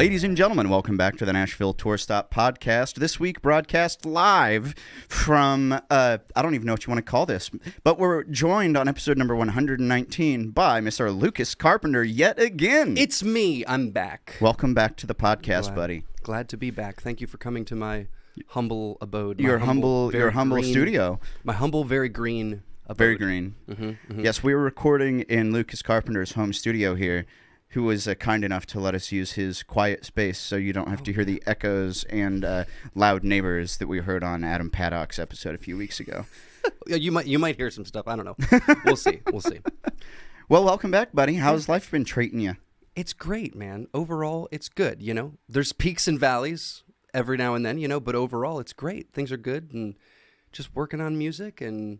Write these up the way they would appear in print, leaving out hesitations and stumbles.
Ladies and gentlemen, welcome back to the Nashville Tour Stop Podcast. This week, broadcast live from, I don't even know what you want to call this, but we're joined on episode number 119 by Mr. Lucas Carpenter yet again. It's me. I'm back. Welcome back to the podcast, buddy. Glad to be back. Thank you for coming to my humble abode. Your humble studio. My humble, very green abode. Very green. Yes, we were recording in Lucas Carpenter's home studio here, who was kind enough to let us use his quiet space so you don't have to hear the echoes and loud neighbors that we heard on Adam Paddock's episode a few weeks ago. You might hear some stuff. I don't know. We'll see. Well, welcome back, buddy. How's life been treating you? It's great, man. Overall, it's good, you know. There's peaks and valleys every now and then, you know, but overall, it's great. Things are good, and just working on music and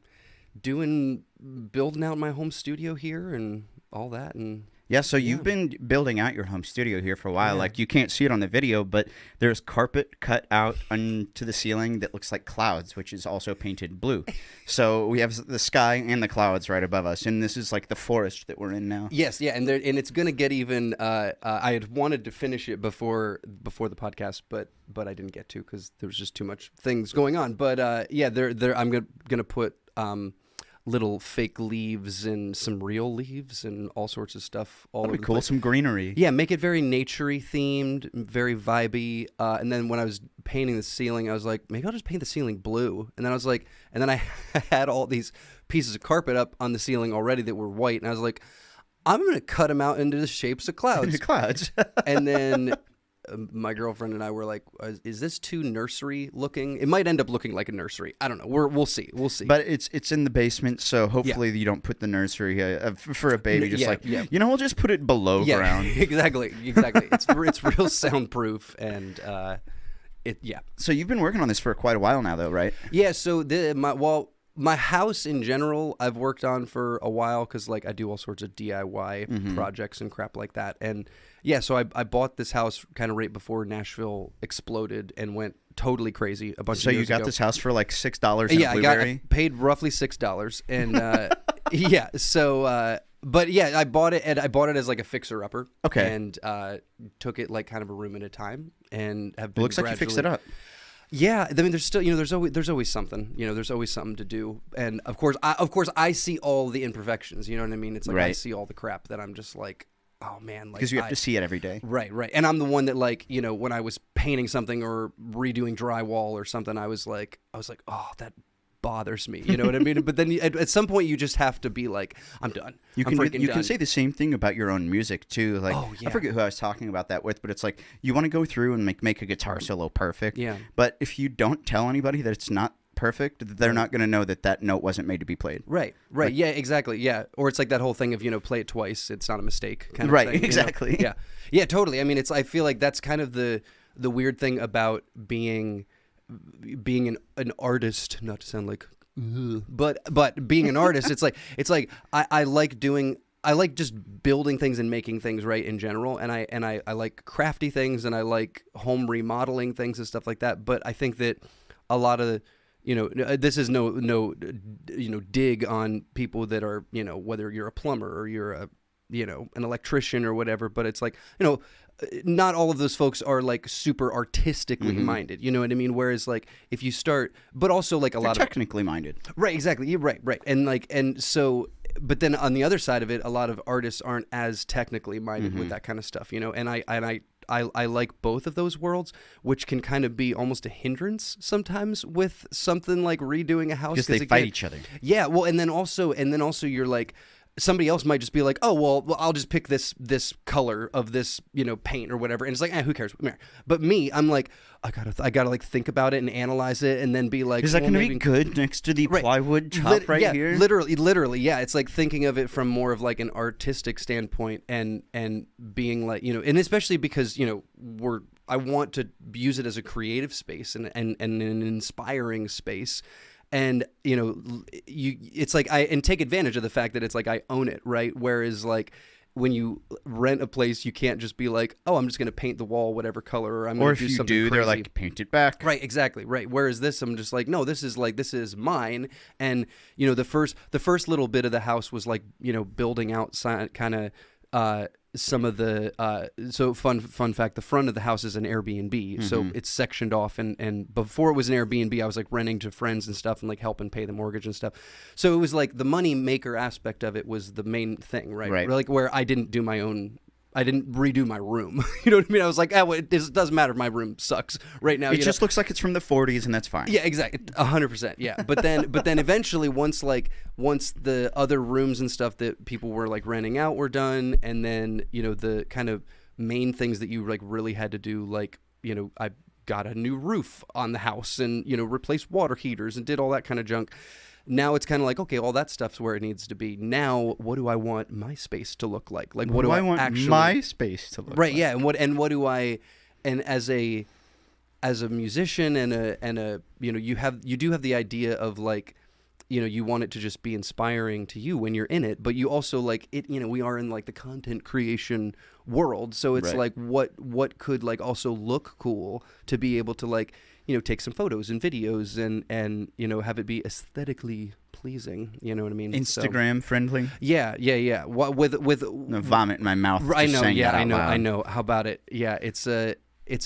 building out my home studio here and all that, and... Yeah, so you've been building out your home studio here for a while. Like, you can't see it on the video, but there's carpet cut out onto the ceiling that looks like clouds, which is also painted blue. So we have the sky and the clouds right above us, and this is like the forest that we're in now. Yes, yeah, and it's going to get even... I had wanted to finish it before the podcast, but I didn't get to because there was just too much things going on. But I'm going to put... little fake leaves and some real leaves and all sorts of stuff all over the place. Some greenery. Yeah, make it very nature-y themed, very vibey. And then when I was painting the ceiling, I was like, maybe I'll just paint the ceiling blue. And then I was like, and then I had all these pieces of carpet up on the ceiling already that were white, and I was like, I'm going to cut them out into the shapes of clouds. Clouds. And then my girlfriend and I were like, is this too nursery looking? It might end up looking like a nursery. I don't know. We'll see. But it's in the basement, so hopefully you don't put the nursery for a baby. We'll just put it below ground. Exactly. It's real soundproof, and So you've been working on this for quite a while now, though, right? Yeah. So my house in general, I've worked on for a while because like I do all sorts of DIY projects and crap like that, and. Yeah, so I bought this house kind of right before Nashville exploded and went totally crazy a bunch of years ago. So you got this house for like $6 in a blueberry? I paid roughly $6, and yeah. So, but yeah, I bought it as like a fixer-upper. Okay. And took it like kind of a room at a time, and have been. Looks like you fixed it up. Yeah, I mean, there's still, you know, there's always something, you know, there's always something to do, and of course, I see all the imperfections. You know what I mean? It's like I see all the crap that I'm just like. Oh man, like because you have to see it every day. Right. And I'm the one that, like, you know, when I was painting something or redoing drywall or something, I was like, oh, that bothers me. You know what I mean? But then at some point you just have to be like, I'm done. You can say the same thing about your own music too. Like, I forget who I was talking about that with, but it's like you want to go through and make a guitar solo perfect. Yeah. But if you don't tell anybody that it's not perfect, they're not going to know that note wasn't made to be played. Right. Like, yeah, exactly. Yeah. Or it's like that whole thing of, you know, play it twice, it's not a mistake kind of thing. Right, exactly. You know? Yeah, totally. I mean, I feel like that's kind of the weird thing about being an artist, not to sound like but being an artist, it's like I like just building things and making things right in general, and I like crafty things, and I like home remodeling things and stuff like that, but I think that a lot of you know, this is no you know, dig on people that are, you know, whether you're a plumber or you're a, you know, an electrician or whatever, but it's like, you know, not all of those folks are like super artistically minded, you know what I mean? Whereas like if you start, but also like They're technically minded. Right, exactly. You're right. And so, but then on the other side of it, a lot of artists aren't as technically minded with that kind of stuff, you know, and I like both of those worlds, which can kind of be almost a hindrance sometimes with something like redoing a house. Because they fight each other. Yeah, well, and then also you're like, somebody else might just be like, oh, well, I'll just pick this color of this, you know, paint or whatever. And it's like, who cares? But me, I'm like, I gotta like think about it and analyze it and then be like, is that going to be good next to the plywood chop here? Literally. Yeah. It's like thinking of it from more of like an artistic standpoint and being like, you know, and especially because, you know, I want to use it as a creative space and an inspiring space. And, you know, it's like and take advantage of the fact that it's like I own it, right? Whereas like when you rent a place, you can't just be like, oh, I'm just going to paint the wall whatever color, or I'm going to do something crazy. They're like, paint it back. Right, exactly, right. Whereas this, I'm just like, no, this is mine. And, you know, the first little bit of the house was like, you know, building out kind of some of the so fun fact, the front of the house is an Airbnb, so it's sectioned off, and before it was an Airbnb, I was like renting to friends and stuff and like helping pay the mortgage and stuff. So it was like the money maker aspect of it was the main thing, right? Like where I didn't redo my room. You know what I mean? I was like, well, it doesn't matter if my room sucks right now. It just looks like it's from the 40s, and that's fine. Yeah, exactly. 100%. Yeah. But then eventually once the other rooms and stuff that people were like renting out were done, and then, you know, the kind of main things that you like really had to do, like, you know, I got a new roof on the house and, you know, replaced water heaters and did all that kind of junk. Now it's kind of like, okay, all that stuff's where it needs to be. Now, what do I want my space to look like? Like, what do I want actually, my space to look like? Right, yeah, and what do I, and as a musician and a you know, you do have the idea of like, you know, you want it to just be inspiring to you when you're in it, but you also like it, you know, we are in like the content creation world, so it's like what could like also look cool to be able to like, you know, take some photos and videos and you know, have it be aesthetically pleasing. You know what I mean? Instagram friendly. Yeah. With vomit in my mouth. I know. Yeah, I know. How about it? Yeah, it's a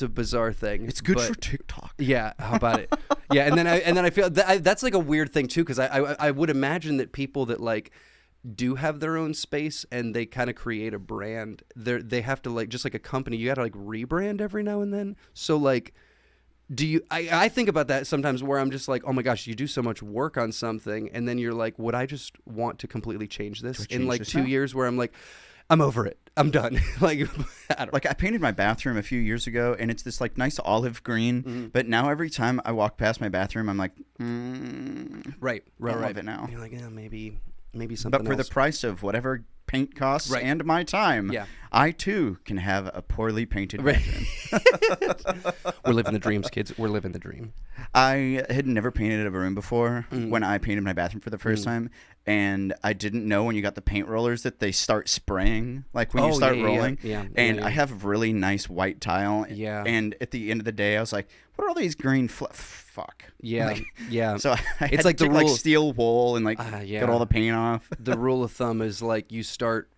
bizarre thing. It's good for TikTok. Yeah. How about it? Yeah, and then I feel that's like a weird thing too, because I would imagine that people that like do have their own space and they kind of create a brand, they have to like, just like a company, you got to like rebrand every now and then. So like, do you, I think about that sometimes where I'm just like, oh my gosh, you do so much work on something, and then you're like, would I just want to completely change this in like 2 years, where I'm like, I'm over it, I'm done. Like, I painted my bathroom a few years ago, and it's this like nice olive green, but now every time I walk past my bathroom, I'm like, right. I love it now. You're like, yeah, maybe something But for else. the price of whatever paint costs and my time, I too can have a poorly painted bathroom. We're living the dreams, kids. We're living the dream. I had never painted a room before when I painted my bathroom for the first time, and I didn't know when you got the paint rollers that they start spraying, like when you start rolling. And I have really nice white tile. Yeah. And at the end of the day, I was like, what are all these green fuck? Yeah. Like, yeah. So I it's had like to the take rule, like steel wool and like get all the paint off. The rule of thumb is like you start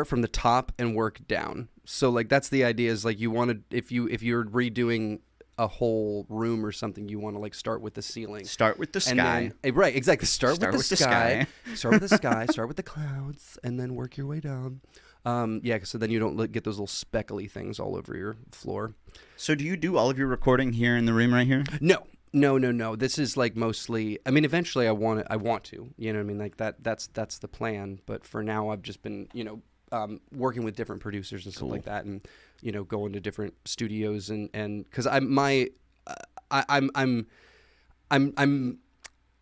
from the top and work down. So like that's the idea, is like you want to, if you're redoing a whole room or something, you want to like start with the ceiling, start with the sky, right? Exactly. Start with the sky. Start with the sky. Start with the clouds, and then work your way down. So then you don't get those little speckly things all over your floor. So do you do all of your recording here in the room right here? No. This is like mostly, I mean, eventually I want to, you know what I mean? Like that's the plan. But for now, I've just been, you know, working with different producers and stuff like that, and, you know, going to different studios and cause I'm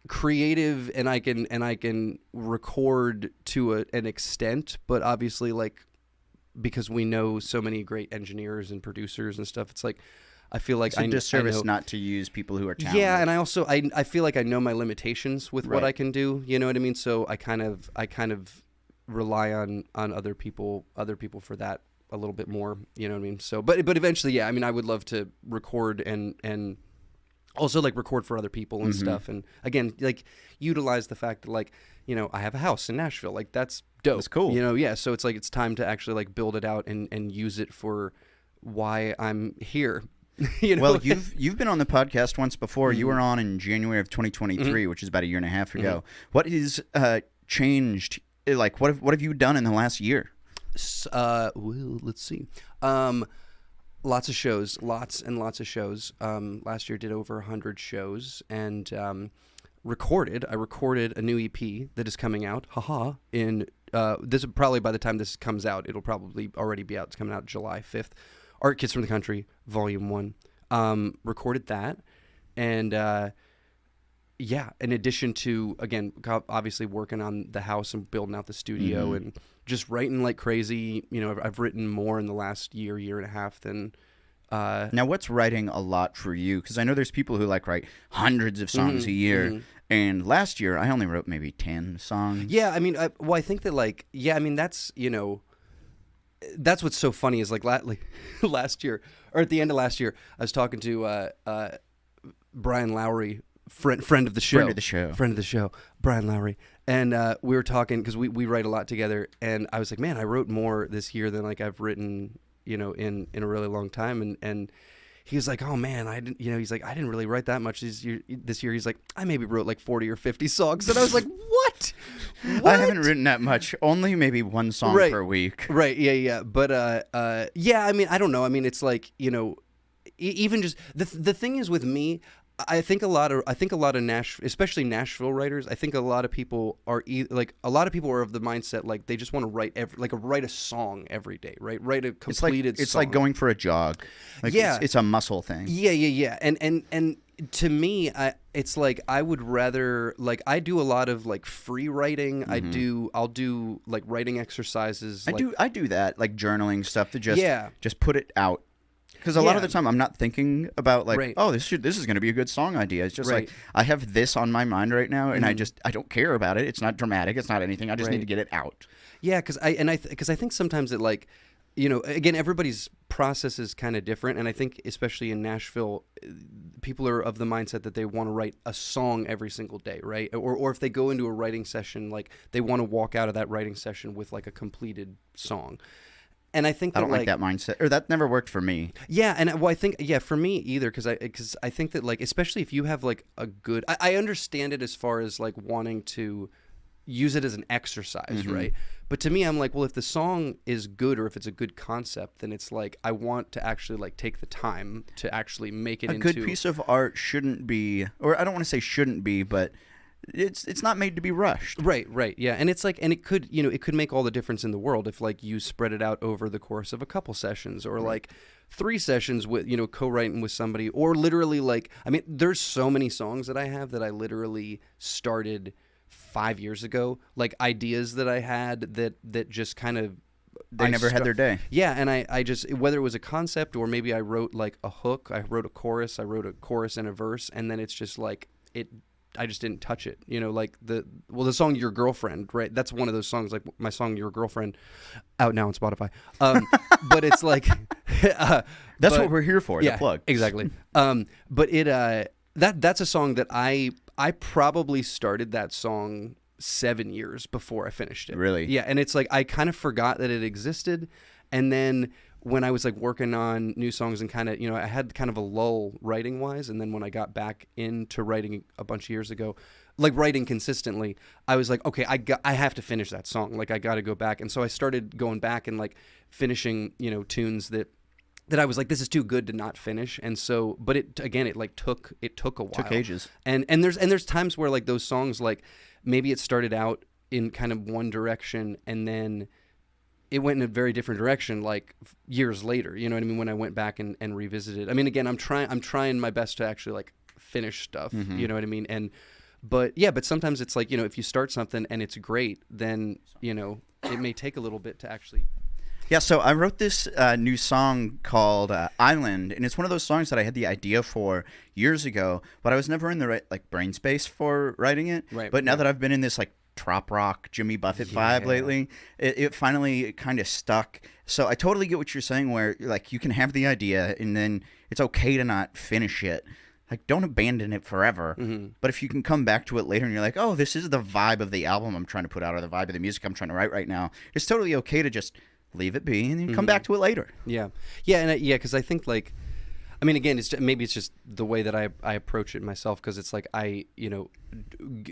creative, and I can record to an extent, but obviously, like, because we know so many great engineers and producers and stuff, it's like, I feel like it's a disservice not to use people who are talented. Yeah, and I also I feel like I know my limitations with what I can do. You know what I mean? So I kind of rely on other people for that a little bit more. You know what I mean? So, but eventually, yeah. I mean, I would love to record and also like record for other people and stuff. And again, like utilize the fact that, like, you know, I have a house in Nashville. Like, that's dope. That's cool. You know, yeah. So it's like it's time to actually like build it out and use it for why I'm here. You know? Well, you've been on the podcast once before. You were on in January of 2023, which is about a year and a half ago. What has changed? Like, what have you done in the last year? Well, let's see. Lots of shows, lots and lots of shows. Last year did over 100 shows, and I recorded a new EP that is coming out. In this is probably, by the time this comes out, it'll probably already be out. It's coming out July 5th. Art Kids from the Country, Volume 1. Recorded that, and in addition to, again, obviously working on the house and building out the studio and just writing like crazy. You know, I've written more in the last year and a half than... Now, what's writing a lot for you? Because I know there's people who like write hundreds of songs a year, and last year I only wrote maybe 10 songs. Yeah, I mean, I think that, like, yeah, I mean, that's, you know... That's what's so funny is like last year, or at the end of last year, I was talking to Brian Lowry friend of the show. Friend of the show. Brian Lowry. And we were talking because we write a lot together. And I was like, man, I wrote more this year than like I've written, in a really long time. And he was like, oh man, he's like, I didn't really write that much this year. He's like, I maybe wrote like 40 or 50 songs. And I was like, what? I haven't written that much. Only maybe one song per week. Right. Yeah. But yeah, I mean, I don't know. I mean, it's like, even just the thing is with me, I think a lot of especially Nashville writers. I think a lot of people are of the mindset like they just want to write a song every day, right? Write a completed song. It's like going for a jog. Like it's a muscle thing. Yeah. And to me, it's like I would rather like I do a lot of like free writing. Mm-hmm. I'll do like writing exercises. I do that like journaling stuff to just put it out. Because a lot of the time I'm not thinking about like, oh, this is going to be a good song idea. It's just like I have this on my mind right now, and I don't care about it. It's not dramatic. It's not anything. I just need to get it out. Yeah, because I think sometimes it like, again, everybody's process is kind of different, and I think especially in Nashville, people are of the mindset that they want to write a song every single day, right? Or if they go into a writing session, like they want to walk out of that writing session with like a completed song. And I think that, I don't like that mindset, or that never worked for me. Yeah, and I think for me either, because I think that like especially if you have like a good, I understand it as far as like wanting to use it as an exercise, right? But to me, I'm like, well, if the song is good or if it's a good concept, then it's like I want to actually like take the time to actually make it into a good piece of art. Shouldn't be, or I don't want to say shouldn't be, but it's not made to be rushed. Right, yeah. And it's like, and it could, it could make all the difference in the world if like you spread it out over the course of a couple sessions or like 3 sessions with, co-writing with somebody, or literally like, I mean, there's so many songs that I have that I literally started 5 years ago, like ideas that I had that just kind of, they never had their day. Yeah, and I just, whether it was a concept or maybe I wrote like a hook, I wrote a chorus and a verse, and then it's just like, I just didn't touch it, like the song Your Girlfriend, right? That's one of those songs, like my song Your Girlfriend, out now on Spotify. But it's like that's what we're here for, yeah, the plug. Exactly. But it that's a song that I probably started that song 7 years before I finished it. Really? Yeah, and it's like I kind of forgot that it existed, and then when I was like working on new songs and kind of, I had kind of a lull writing wise. And then when I got back into writing a bunch of years ago, like writing consistently, I was like, okay, I have to finish that song. Like I got to go back. And so I started going back and like finishing, tunes that I was like, this is too good to not finish. And so, but it took a while. Took ages. And there's times where like those songs, like maybe it started out in kind of one direction and then it went in a very different direction like years later, you know what I mean? When I went back and revisited. I mean, again, I'm trying my best to actually like finish stuff, you know what I mean? But sometimes it's like, if you start something and it's great, then, it may take a little bit to actually. Yeah, so I wrote this new song called Island, and it's one of those songs that I had the idea for years ago, but I was never in the right like brain space for writing it. Right. But now that I've been in this like trop rock Jimmy Buffett vibe lately, it finally kind of stuck. So I totally get what you're saying, where like you can have the idea and then it's okay to not finish it. Like, don't abandon it forever. But if you can come back to it later and you're like, oh, this is the vibe of the album I'm trying to put out, or the vibe of the music I'm trying to write right now, it's totally okay to just leave it be and then come back to it later. Yeah, because I think like, I mean, again, maybe it's just the way that I approach it myself, because it's like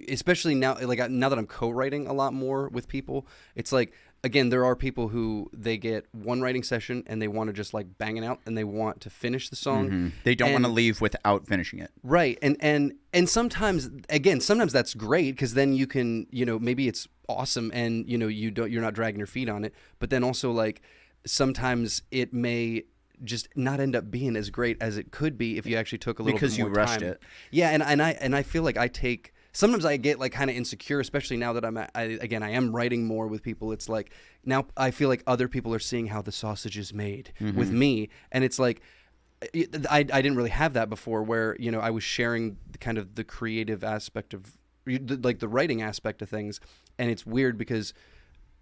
especially now, like now that I'm co-writing a lot more with people, it's like, again, there are people who they get one writing session and they want to just like bang it out and they want to finish the song. They don't want to leave without finishing it. Right, and sometimes that's great, because then you can, maybe it's awesome and you're not dragging your feet on it, but then also like sometimes it may just not end up being as great as it could be if you actually took a little bit more time. Because you rushed it. Yeah, and I feel like sometimes I get like kind of insecure, especially now that I am writing more with people. It's like now I feel like other people are seeing how the sausage is made with me, and it's like I didn't really have that before, where I was sharing kind of the creative aspect of like the writing aspect of things, and it's weird because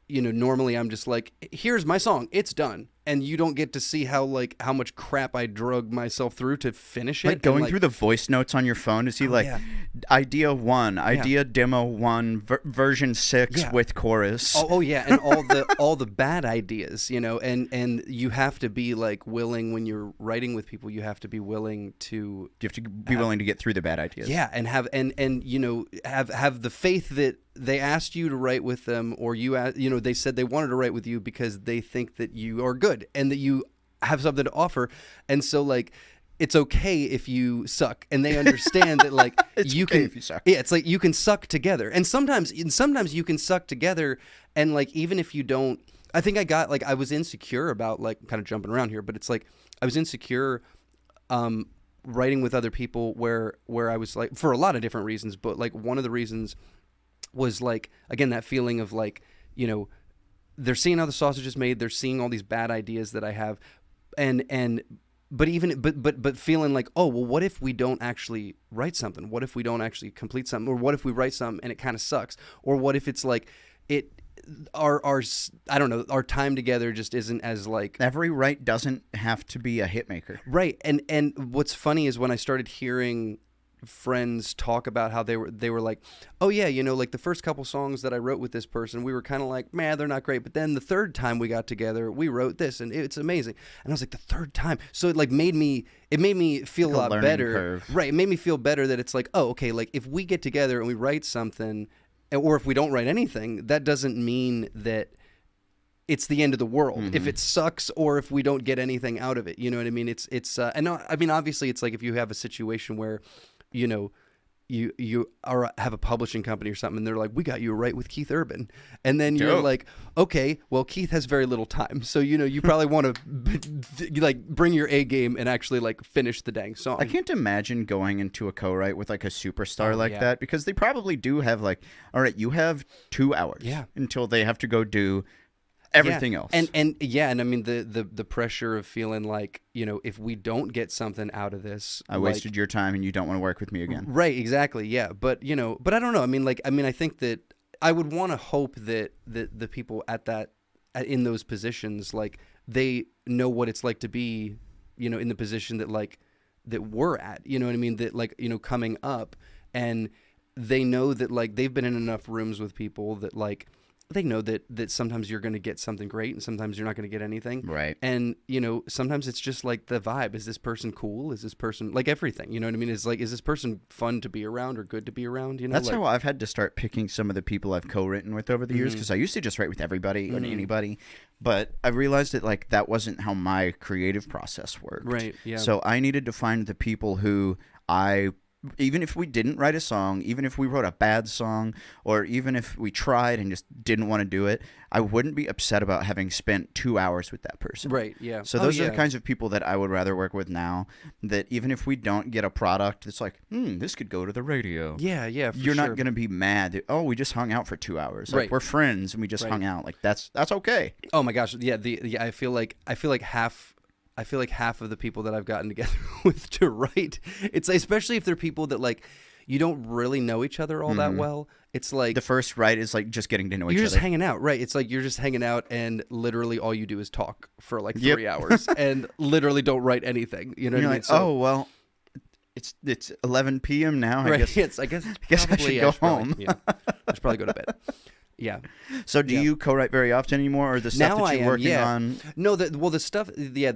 normally I'm just like, here's my song, it's done. and you don't get to see how much crap I drug myself through to finish it. Like going through the voice notes on your phone to see idea 1, idea demo 1, version 6 with chorus. Oh yeah, and all the bad ideas, and you have to be like willing when you're writing with people. You have to be willing to. You have to be willing to get through the bad ideas. Yeah, and have the faith that they asked you to write with them, or they said they wanted to write with you because they think that you are good and that you have something to offer, and so like it's okay if you suck, and they understand that like if you suck. Yeah, it's like you can suck together, and sometimes you can suck together, and like even if you don't. I think I was insecure about like kind of jumping around here, but it's like I was insecure writing with other people where I was like for a lot of different reasons, but like one of the reasons was like again that feeling of like they're seeing how the sausage is made, they're seeing all these bad ideas that I have, but feeling like, oh well, what if we don't actually write something? What if we don't actually complete something? Or what if we write something and it kind of sucks? Or what if it's like our I don't know, our time together just isn't as like every write doesn't have to be a hit maker, right? And what's funny is when I started hearing friends talk about how they were like, oh yeah, like the first couple songs that I wrote with this person, we were kind of like, man, they're not great, but then the third time we got together, we wrote this and it's amazing. And I was like, the third time, so it like made me feel a lot better curve. Right? It made me feel better that it's like, oh okay, like if we get together and we write something, or if we don't write anything, that doesn't mean that it's the end of the world if it sucks or if we don't get anything out of it. You know what I mean? It's and I mean obviously it's like if you have a situation where you have a publishing company or something and they're like, we got you right with Keith Urban, and then you're like, okay, well Keith has very little time, so you probably want to like bring your A game and actually like finish the dang song. I can't imagine going into a co-write with like a superstar that, because they probably do have like, all right, you have 2 hours until they have to go do everything else. And I mean the pressure of feeling like, if we don't get something out of this, I wasted your time and you don't want to work with me again. Right, exactly. Yeah. But but I don't know. I think that I would want to hope that the people in those positions, like they know what it's like to be, in the position that like that we're at, you know what I mean? That like, coming up, and they know that like they've been in enough rooms with people that like they know that sometimes you're going to get something great and sometimes you're not going to get anything. Right. And, sometimes it's just like the vibe. Is this person cool? Is this person like everything? You know what I mean? It's like, is this person fun to be around or good to be around? That's how I've had to start picking some of the people I've co-written with over the years, because I used to just write with everybody and anybody. But I realized that like that wasn't how my creative process worked. Right. Yeah. So I needed to find the people who even if we didn't write a song, even if we wrote a bad song, or even if we tried and just didn't want to do it, I wouldn't be upset about having spent 2 hours with that person. Right, yeah. So those are the kinds of people that I would rather work with now, that even if we don't get a product that's like, this could go to the radio. Yeah, for You're not going to be mad that, we just hung out for 2 hours. Like, we're friends and we just hung out. Like, that's okay. Oh my gosh, yeah, I feel like half of the people that I've gotten together with to write, it's especially if they're people that like you don't really know each other all that well. It's like the first write is like just getting to know each other. You're just hanging out, right? It's like you're just hanging out and literally all you do is talk for like 3 hours and literally don't write anything. You know what I mean? Like, so, well, it's 11 p.m. now. Right. I guess I should go home. I should probably go to bed. Yeah. So do you co-write very often anymore, or the stuff that you're working on? No, the stuff. Yeah.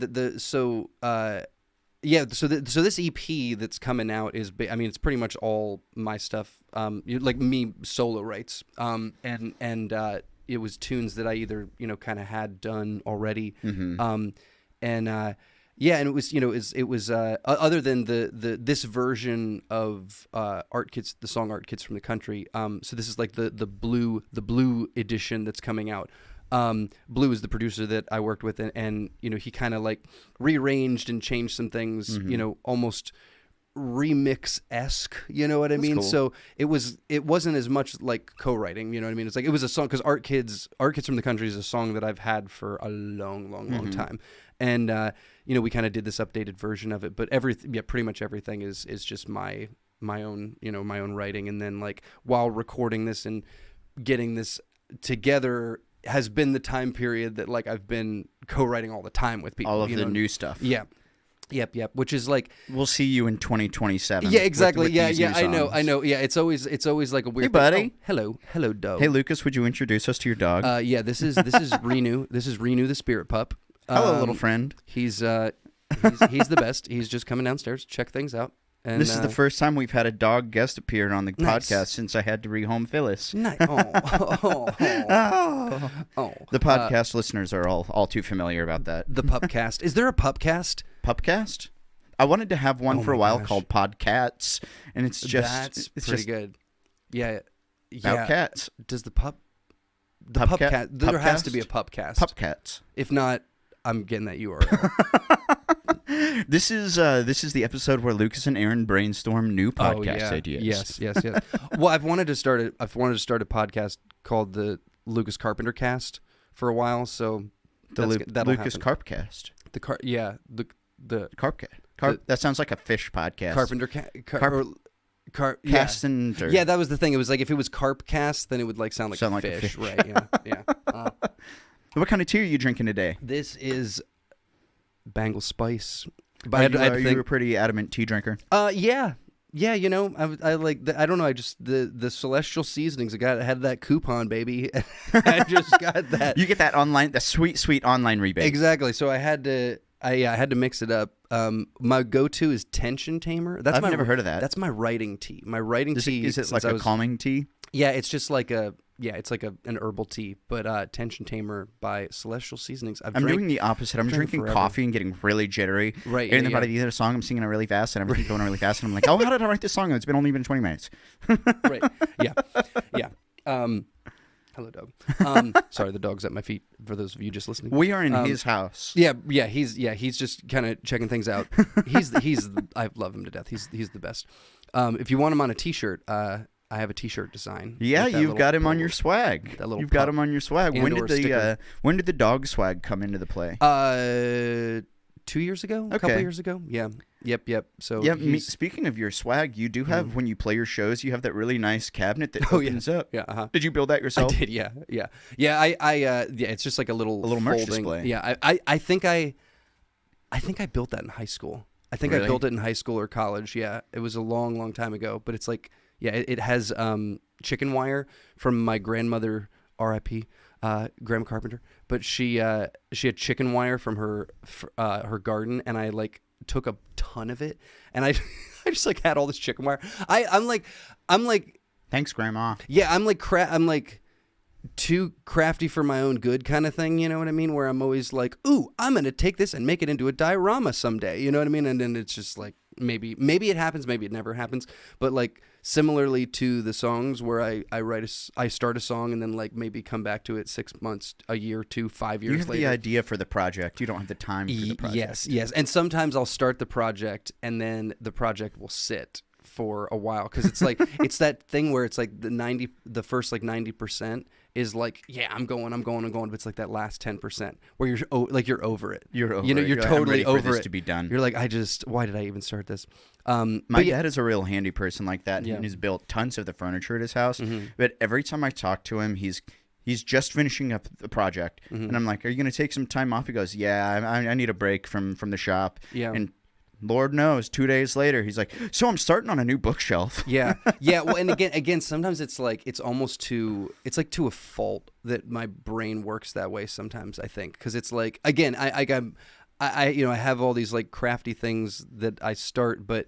So this EP that's coming out is, it's pretty much all my stuff. Like me solo writes. And it was tunes that I either kind of had done already. And it was other than this version of Art Kits, the song Art Kits from the Country. So this is like the blue edition that's coming out. Blue is the producer that I worked with, and he kind of like rearranged and changed some things, almost remix-esque, you know what I mean? Cool. So it wasn't as much like co-writing, you know what I mean? It's like it was a song, because Art Kids from the Country is a song that I've had for a long time. And we kind of did this updated version of it, but pretty much everything is just my own, my own writing. And then like while recording this and getting this together, has been the time period that like I've been co-writing all the time with people. All of the new stuff. Yeah. Yep. Which is like, we'll see you in 2027. Yeah, exactly. With Yeah. these new I know. songs. Yeah, it's always like a weird. Hey, buddy. Oh, hello, dog. Hey, Lucas, would you introduce us to your dog? Yeah. This is Renu. This is Renu the spirit pup. Hello, little friend. He's the best. He's just coming downstairs, check things out. And, this is the first time we've had a dog guest appear on the Nice. podcast since I had to rehome Phyllis. Nice. Oh. The podcast listeners are all too familiar about that. The pupcast. Is there a pupcast? Pupcast? I wanted to have one for a while gosh. called Podcats, and it's just That's it's pretty just good. Yeah. about cats. Does the pupcast? Pupcast? There has to be a Pupcast? pupcast. Pupcats. If not, I'm getting that URL. This is the episode where Lucas and Aaron brainstorm new podcast ideas. Yes. Well, I've wanted to start a podcast called the Lucas Carpenter Cast for a while. So that'll Lucas happen. Carpcast. The Carpcat. That sounds like a fish podcast. Carpenter Cast and yeah, that was the thing. It was like if it was carp cast, then it would like sound like a fish, right? Yeah. What kind of tea are you drinking today? This is Bengal Spice. But are you a pretty adamant tea drinker? Yeah. You know, I like. I don't know. I just the celestial seasonings. I had that coupon, baby. I just got that. You get that online, the sweet online rebate. Exactly. So I had to. I had to mix it up. My go-to is Tension Tamer. I've never heard of that. That's my writing tea. My writing tea is it like a calming tea? Yeah, it's just like it's like an herbal tea, but Tension Tamer by Celestial Seasonings. I'm doing the opposite. I'm drinking coffee and getting really jittery. Right. And then by the end of the song, I'm singing it really fast and everything's going really fast. And I'm like, oh, how did I write this song? It's only been 20 minutes. Right. Yeah. Hello, dog. Sorry, the dog's at my feet. For those of you just listening, we are in his house. Yeah. He's just kind of checking things out. I love him to death. He's the best. If you want him on a T-shirt, I have a T-shirt design. Yeah, you've got him on your swag. You've got him on your swag. When did the dog swag come into the play? 2 years ago. Okay. A couple years ago. Yeah. Yep. So speaking of your swag, you do have when you play your shows, you have that really nice cabinet that opens up. Yeah. Uh-huh. Did you build that yourself? I did. Yeah. It's just like a little merch folding display. Yeah. I think I built that in high school. I think I built it in high school or college. Yeah. It was a long time ago, but it's like, yeah, it has chicken wire from my grandmother, R.I.P. Grandma Carpenter. But she had chicken wire from her garden, and I like took a ton of it, and I just like had all this chicken wire. I'm like thanks, Grandma. Yeah, I'm like too crafty for my own good kind of thing, you know what I mean? Where I'm always like, ooh, I'm gonna take this and make it into a diorama someday, you know what I mean? And then it's just like maybe it happens, maybe it never happens. But like similarly to the songs where I start a song and then like maybe come back to it 6 months, a year, 2, 5 years later. You have the idea for the project. You don't have the time for the project. Yes. And sometimes I'll start the project and then the project will sit for a while because it's like it's that thing where it's like the first like 90% is like, yeah, I'm going, but it's like that last 10% where you're over it. You're over it. You're totally over for this it to be done. You're like, why did I even start this? My dad is a real handy person like that. Yeah. And he's built tons of the furniture at his house. Mm-hmm. But every time I talk to him, he's just finishing up the project. Mm-hmm. And I'm like, are you going to take some time off? He goes, yeah, I need a break from the shop. Yeah. And Lord knows, 2 days later, he's like, so I'm starting on a new bookshelf. Yeah. Well, and again, sometimes it's like it's like to a fault that my brain works that way. Sometimes I think because it's like again, I have all these like crafty things that I start, but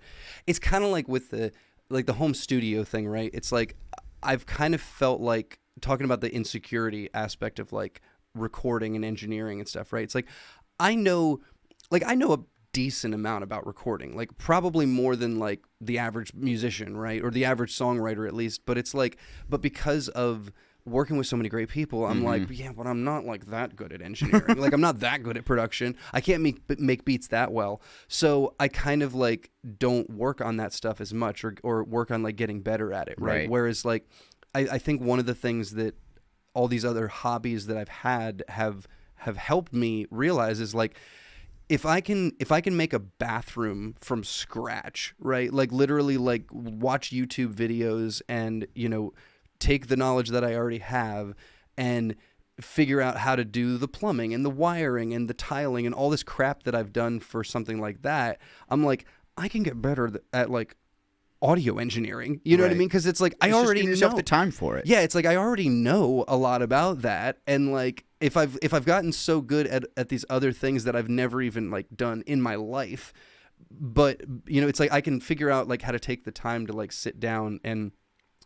it's kind of like with the home studio thing, right? It's like I've kind of felt like talking about the insecurity aspect of like recording and engineering and stuff, right? It's like I know a decent amount about recording, like probably more than like the average musician, right? Or the average songwriter at least. But it's like, because of working with so many great people, I'm like, yeah, but I'm not like that good at engineering. Like I'm not that good at production. I can't make beats that well. So I kind of like don't work on that stuff as much or work on like getting better at it. Right. Whereas like, I think one of the things that all these other hobbies that I've had have helped me realize is like, if I can make a bathroom from scratch, right? Like literally like watch YouTube videos and, take the knowledge that I already have and figure out how to do the plumbing and the wiring and the tiling and all this crap that I've done for something like that, I'm like, I can get better at like audio engineering. You know what I mean? Because it's like I already give yourself the time for it. Yeah, it's like I already know a lot about that, and like if I've gotten so good at these other things that I've never even like done in my life, but it's like I can figure out like how to take the time to like sit down and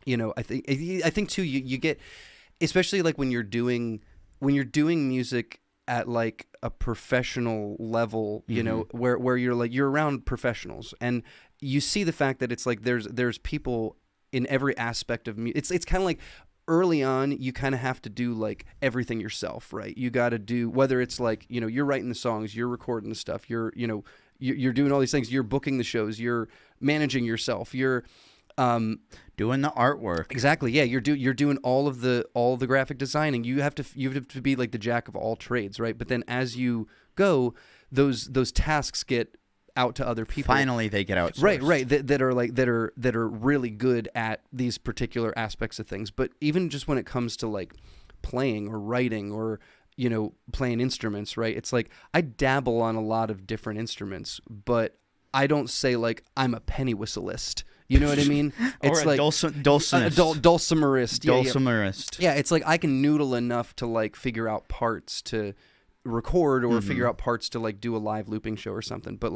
I think too you get, especially like when you're doing music at like a professional level, where you're around professionals and you see the fact that it's like there's people in every aspect of music. It's kind of like early on you kind of have to do like everything yourself, right? You got to do, whether it's like you're writing the songs, you're recording the stuff, you're doing all these things, you're booking the shows, you're managing yourself, you're doing the artwork. Exactly. Yeah, you're doing all the graphic designing. You have to be like the jack of all trades, right? But then as you go, those tasks get out to other people. Finally, they get outsourced. Right. That are really good at these particular aspects of things. But even just when it comes to like playing or writing or playing instruments, right? It's like I dabble on a lot of different instruments, but I don't say like I'm a penny whistleist. You know what I mean? It's or a like dulcimerist. Dulcimerist. Dulcimerist. Yeah, it's like I can noodle enough to like figure out parts to record or figure out parts to like do a live looping show or something. But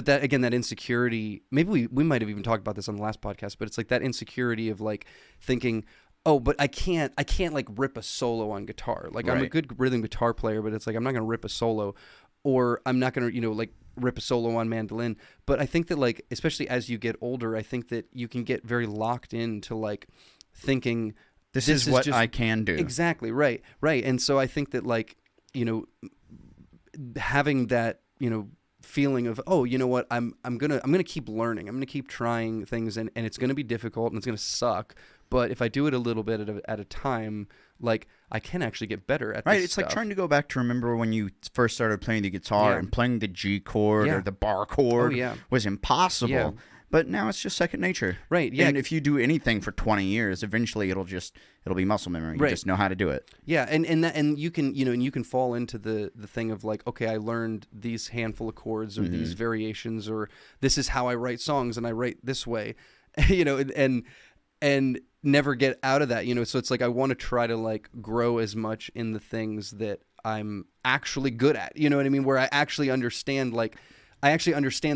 that again, that insecurity, maybe we might have even talked about this on the last podcast, but it's like that insecurity of like thinking, oh, but I can't like rip a solo on guitar. Like I'm a good rhythm guitar player, but it's like I'm not going to rip a solo, or I'm not going to, like rip a solo on mandolin. But I think that like, especially as you get older, I think that you can get very locked into like thinking this is what I can do. Exactly. Right. And so I think that like, having that, feeling of, oh, you know what, I'm gonna keep learning. I'm gonna keep trying things, and it's gonna be difficult and it's gonna suck. But if I do it a little bit at a time, like I can actually get better at this It's stuff. like trying to go back to remember when you first started playing the guitar and playing the G chord or the bar chord was impossible. Yeah. But now it's just second nature. Right. Yeah. And if you do anything for 20 years, eventually it'll be muscle memory. You just know how to do it. Yeah. And you can, and you can fall into the thing of like, okay, I learned these handful of chords or these variations, or this is how I write songs and I write this way, and never get out of that, so it's like I want to try to like grow as much in the things that I'm actually good at, you know what I mean, where I actually understand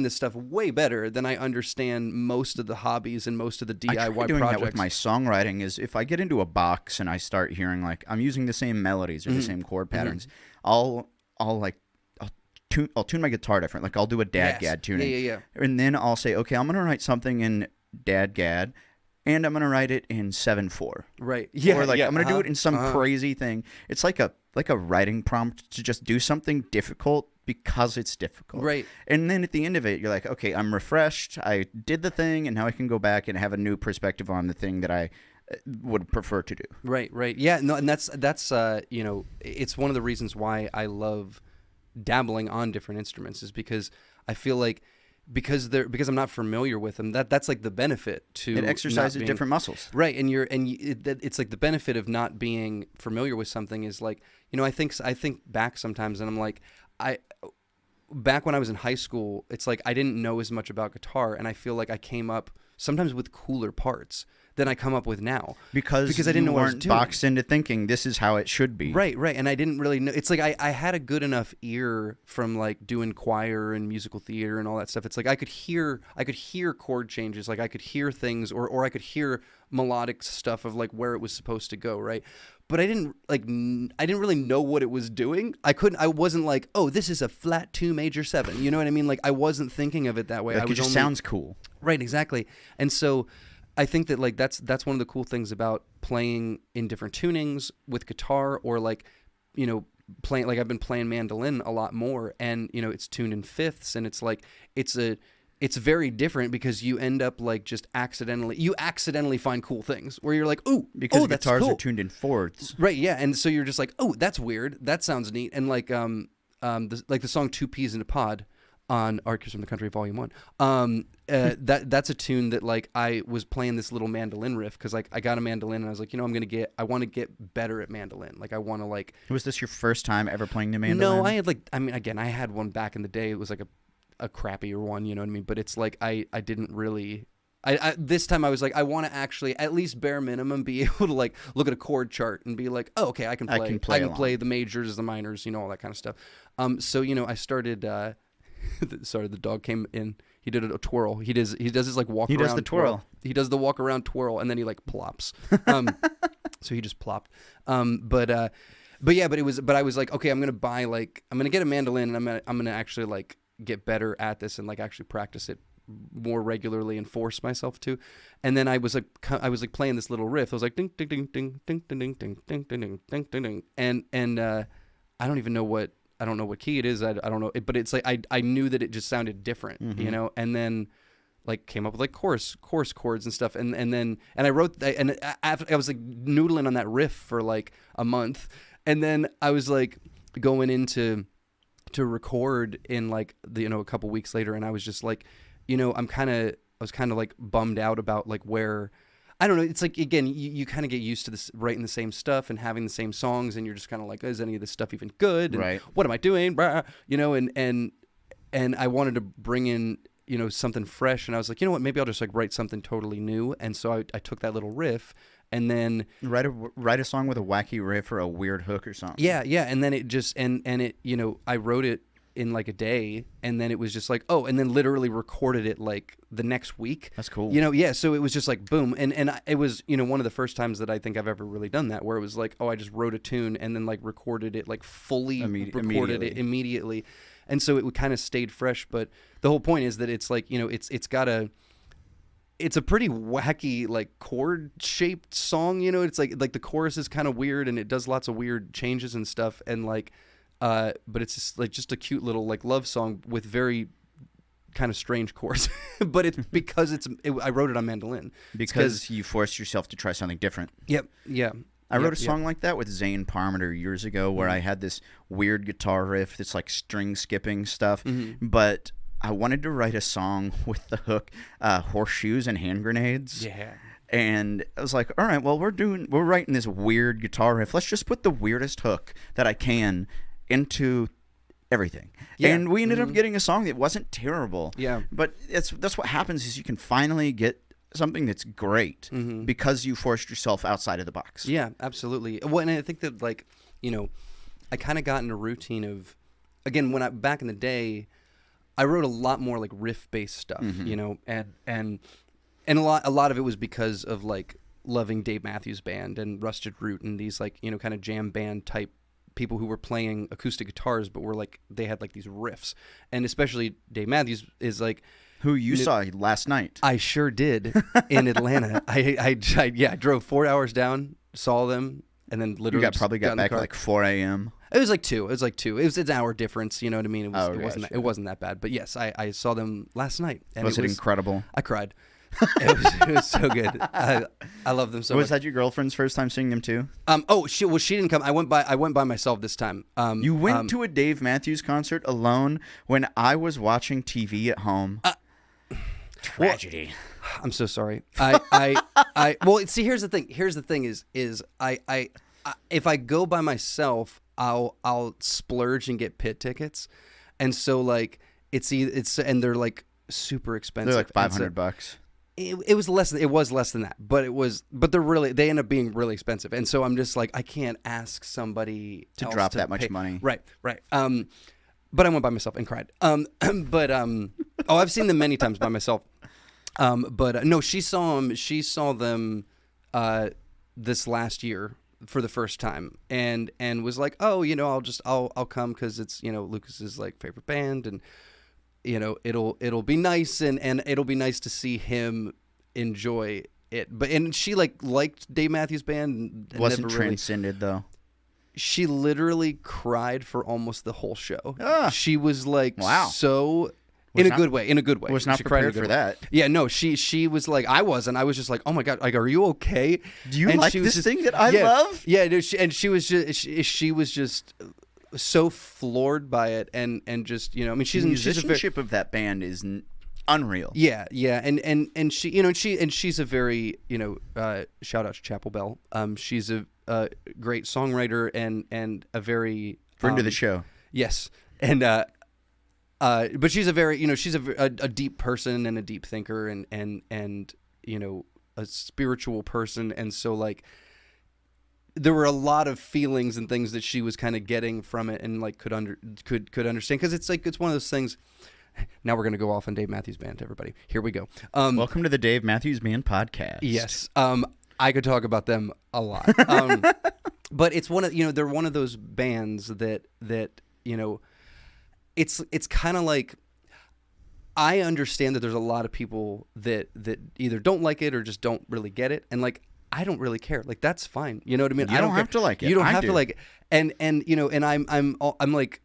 this stuff way better than I understand most of the hobbies and most of the DIY I try doing projects. That with my songwriting is if I get into a box and I start hearing like I'm using the same melodies or the same chord patterns, I'll tune my guitar different. Like I'll do a dad-gad tuning. Yeah. And then I'll say, okay, I'm going to write something in dad-gad, and I'm going to write it in 7/4. Right. Yeah. Or like I'm going to do it in some Uh-huh. crazy thing. It's like a writing prompt to just do something difficult because it's difficult. Right. And then at the end of it, you're like, okay, I'm refreshed. I did the thing, and now I can go back and have a new perspective on the thing that I would prefer to do. Right. Yeah. No, and that's it's one of the reasons why I love dabbling on different instruments, is because I feel like because I'm not familiar with them, that's like the benefit to it exercises different muscles. Right. It's like the benefit of not being familiar with something is like, I think back sometimes and I'm like, back when I was in high school, it's like I didn't know as much about guitar, and I feel like I came up sometimes with cooler parts than I come up with now because I didn't know what I was weren't doing. boxed into thinking this is how it should be. Right, and I didn't really know. It's like I had a good enough ear from like doing choir and musical theater and all that stuff. It's like I could hear chord changes, like I could hear things, or I could hear melodic stuff of like where it was supposed to go, right? But I didn't really know what it was doing. I wasn't like, oh, this is a flat 2 major 7. You know what I mean? Like I wasn't thinking of it that way. Like it just sounds cool. Right, exactly. And so I think that like that's one of the cool things about playing in different tunings with guitar, or like, playing, like I've been playing mandolin a lot more, and it's tuned in fifths, and it's like it's very different because you end up like just accidentally find cool things where you're like, ooh, because that's guitars cool. are tuned in fourths. Right, yeah, and so you're just like, oh, that's weird. That sounds neat. And like the song 2 Peas in a Pod, on Archers from the Country Volume 1. That's a tune that like I was playing this little mandolin riff because like I got a mandolin and I was like, I want to get better at mandolin. Like I want to like. Was this your first time ever playing the mandolin? No, again, I had one back in the day. It was like a crappier one, you know what I mean? But it's like I didn't really. This time I was like, I want to actually at least bare minimum be able to like look at a chord chart and be like, oh, okay, I can play the majors, the minors, all that kind of stuff. So I started. Sorry, the dog came in. He did a twirl. He does his like walk around. He does the twirl. He does the walk around twirl, and then he like plops. So he just plopped. But I was like, okay, I'm gonna get a mandolin, and I'm gonna actually like get better at this and like actually practice it more regularly and force myself to. And then I was like playing this little riff. I was like ding ding ding ding ding ding ding ding ding ding ding ding ding, and I don't know what key it is. I don't know, but it's like I knew that it just sounded different, and then like came up with like chorus chords and stuff, and I wrote and after I was like noodling on that riff for like a month, and then I was like going into to record in like a couple weeks later, and I was just like, I was kind of like bummed out about like where. I don't know. It's like, again, you kind of get used to this writing the same stuff and having the same songs, and you're just kind of like, is any of this stuff even good? And right. What am I doing? And I wanted to bring in, something fresh, and I was like, you know what? Maybe I'll just like write something totally new. And so I took that little riff, and then write a song with a wacky riff or a weird hook or something. Yeah. And then it just and it, I wrote it in like a day, and then it was just like, and then literally recorded it like the next week. That's cool. So it was just like boom, and it was one of the first times that I think I've ever really done that, where it was like, I just wrote a tune and then like recorded it like fully recorded it immediately, and so it kind of stayed fresh. But the whole point is that it's like it's a pretty wacky like chord shaped song. It's like the chorus is kind of weird, and it does lots of weird changes and stuff, and like. But it's just a cute little like love song with very kind of strange chords. But it's because I wrote it on mandolin. Because you forced yourself to try something different. Yep. Yeah. I wrote a song like that with Zane Parmenter years ago, where I had this weird guitar riff that's like string skipping stuff, but I wanted to write a song with the hook horseshoes and hand grenades. Yeah. And I was like, all right, well, we're writing this weird guitar riff. Let's just put the weirdest hook that I can into everything. Yeah. And we ended up getting a song that wasn't terrible. Yeah. But that's what happens is you can finally get something that's great because you forced yourself outside of the box. Yeah, absolutely. Well, and I think that like, I kind of got in a routine of, again, back in the day, I wrote a lot more like riff-based stuff, and a lot of it was because of like loving Dave Matthews Band and Rusted Root and these like, kind of jam band type people who were playing acoustic guitars, but were like, they had like these riffs. And especially Dave Matthews is like, who you saw last night. I sure did in Atlanta. I drove 4 hours down, saw them, and then literally probably got back at like 4 a.m. It was like 2. It was an hour difference. You know what I mean? It wasn't that bad. But yes, I saw them last night. And was it incredible? I cried. It was so good. I love them so much. Was that your girlfriend's first time seeing them too? She didn't come. I went by myself this time. You went to a Dave Matthews concert alone when I was watching TV at home. Tragedy. Well, I'm so sorry. Well, see, here's the thing. Is I if I go by myself, I'll splurge and get pit tickets, and so like and they're like super expensive. They're like $500. It was less than that, but they end up being really expensive, and so I'm just like, I can't ask somebody to else drop to that much pay. money. Right. But I went by myself and cried. I've seen them many times by myself. No, she saw them this last year for the first time, and was like, I'll come because it's Lucas's like favorite band, and it'll be nice, and it'll be nice to see him enjoy it. And she liked Dave Matthews Band. And wasn't transcended though. She literally cried for almost the whole show. She was like, wow. So in a good way. Was not prepared for that. Yeah, no, she was like, I wasn't. I was just like, oh my God, like, are you okay? Do you like this thing that I love? Yeah, she was just so floored by it, and just I mean, the musicianship of that band is unreal. Yeah, and she she's a very shout out to Chapel Bell. She's a great songwriter and a very friend of the show. Yes, and but she's a very she's a deep person and a deep thinker and a spiritual person, and so like there were a lot of feelings and things that she was kind of getting from it and like could understand, because it's one of those things. Now we're going to go off on Dave Matthews Band, everybody. Here we go. Welcome to the Dave Matthews Band podcast. Yes. I could talk about them a lot. But it's one of they're one of those bands that it's kind of like, I understand that there's a lot of people that either don't like it or just don't really get it, and like I don't really care. Like that's fine. You know what I mean? You don't have to like it. You don't have to like it. And I'm like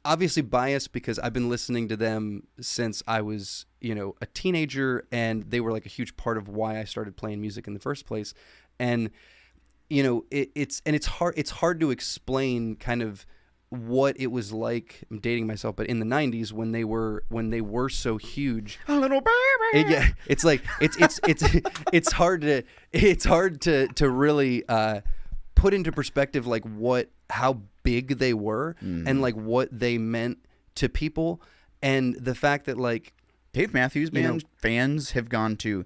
obviously biased because I've been listening to them since I was a teenager, and they were like a huge part of why I started playing music in the first place. And it's hard to explain kind of what it was like. I'm dating myself, but in the 90s when they were so huge, a little baby. Yeah, it's like it's hard to really put into perspective like how big they were and like what they meant to people, and the fact that like Dave Matthews Band fans have gone to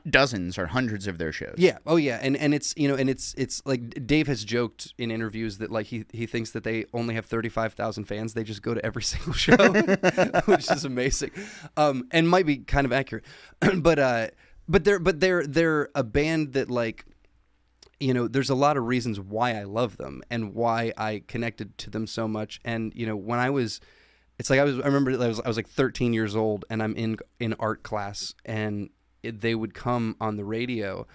dozens or hundreds of their shows. Yeah. Oh yeah. And it's it's like Dave has joked in interviews that like he thinks that they only have 35,000 fans. They just go to every single show, which is amazing, and might be kind of accurate. but they're a band that like there's a lot of reasons why I love them and why I connected to them so much. And when I remember I was like 13 years old, and I'm in art class, and they would come on the radio,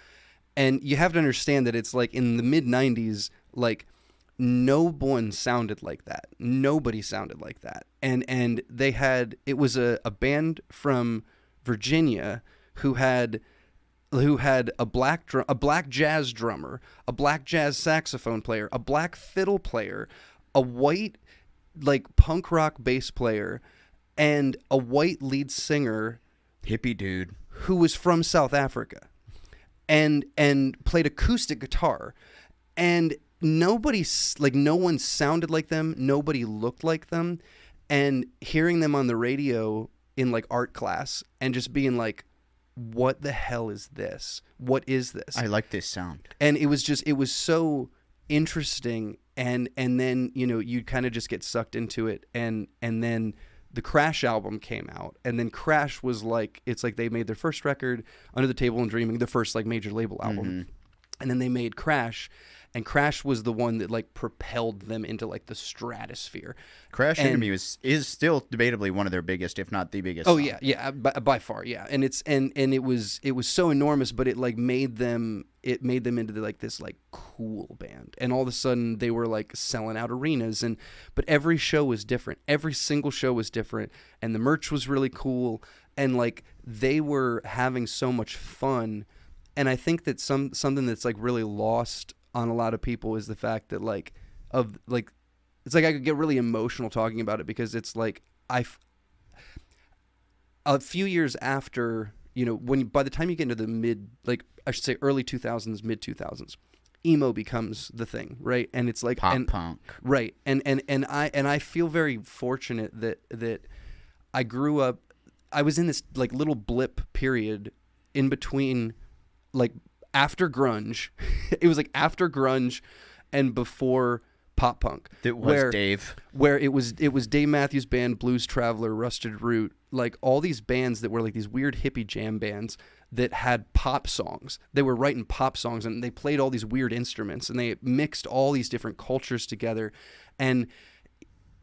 and you have to understand that it's like in the mid 90s, like no one sounded like that. Nobody sounded like that. And it was a band from Virginia who had a black jazz drummer, a black jazz saxophone player, a black fiddle player, a white like punk rock bass player, and a white lead singer, hippie dude, who was from South Africa, and played acoustic guitar, and no one sounded like them, nobody looked like them, and hearing them on the radio in like art class and just being like, what the hell is this? What is this? I like this sound. And it was so interesting, and then you'd kind of just get sucked into it, and then the Crash album came out, and then Crash was like, it's like they made their first record, Under the Table and Dreaming, the first like major label album, and then they made Crash, and Crash was the one that like propelled them into like the stratosphere. Crash Enemy is still debatably one of their biggest, if not the biggest. Oh song. yeah, by far, yeah. And it was so enormous, but it like made them into like this like cool band, and all of a sudden they were like selling out arenas, but every show was different. Every single show was different, and the merch was really cool, and like they were having so much fun. And I think that something that's like really lost on a lot of people is the fact that it's like I could get really emotional talking about it, because it's like a few years after, by the time you get into the early 2000s, mid 2000s, emo becomes the thing, right? And it's like pop punk, right? And I feel very fortunate that I grew up. I was in this like little blip period in between, like after grunge. It was like after grunge and before pop punk. It was Dave. Where it was Dave Matthews Band, Blues Traveler, Rusted Root, like all these bands that were like these weird hippie jam bands that had pop songs. They were writing pop songs, and they played all these weird instruments, and they mixed all these different cultures together, and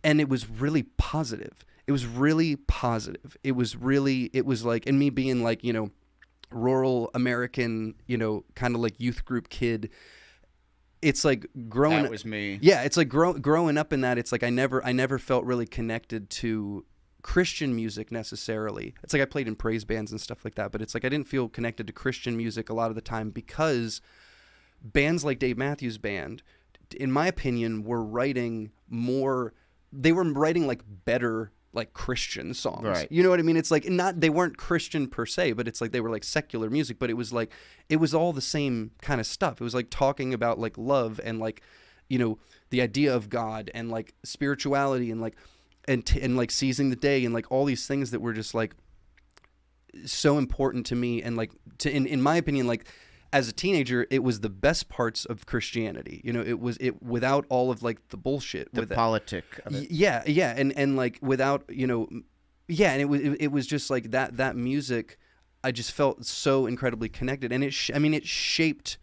it was really positive. It was really positive. It was like, and me being like, rural American, kind of like youth group kid. It's like growing. That was me. Yeah, it's like growing up in that. It's like I never felt really connected to Christian music necessarily. It's like I played in praise bands and stuff like that, but it's like I didn't feel connected to Christian music a lot of the time, because bands like Dave Matthews Band in my opinion, were writing more. They were writing like better, like Christian songs. Right. You know what I mean? It's like they weren't Christian per se, but it's like they were like secular music. But it was all the same kind of stuff. It was like talking about like love and like, the idea of God and like spirituality and like and like seizing the day and like all these things that were just like so important to me and like in my opinion, like as a teenager, it was the best parts of Christianity. It was without all of like the bullshit, the politic of it. Yeah, and like without and it was just like that music. I just felt so incredibly connected, and it shaped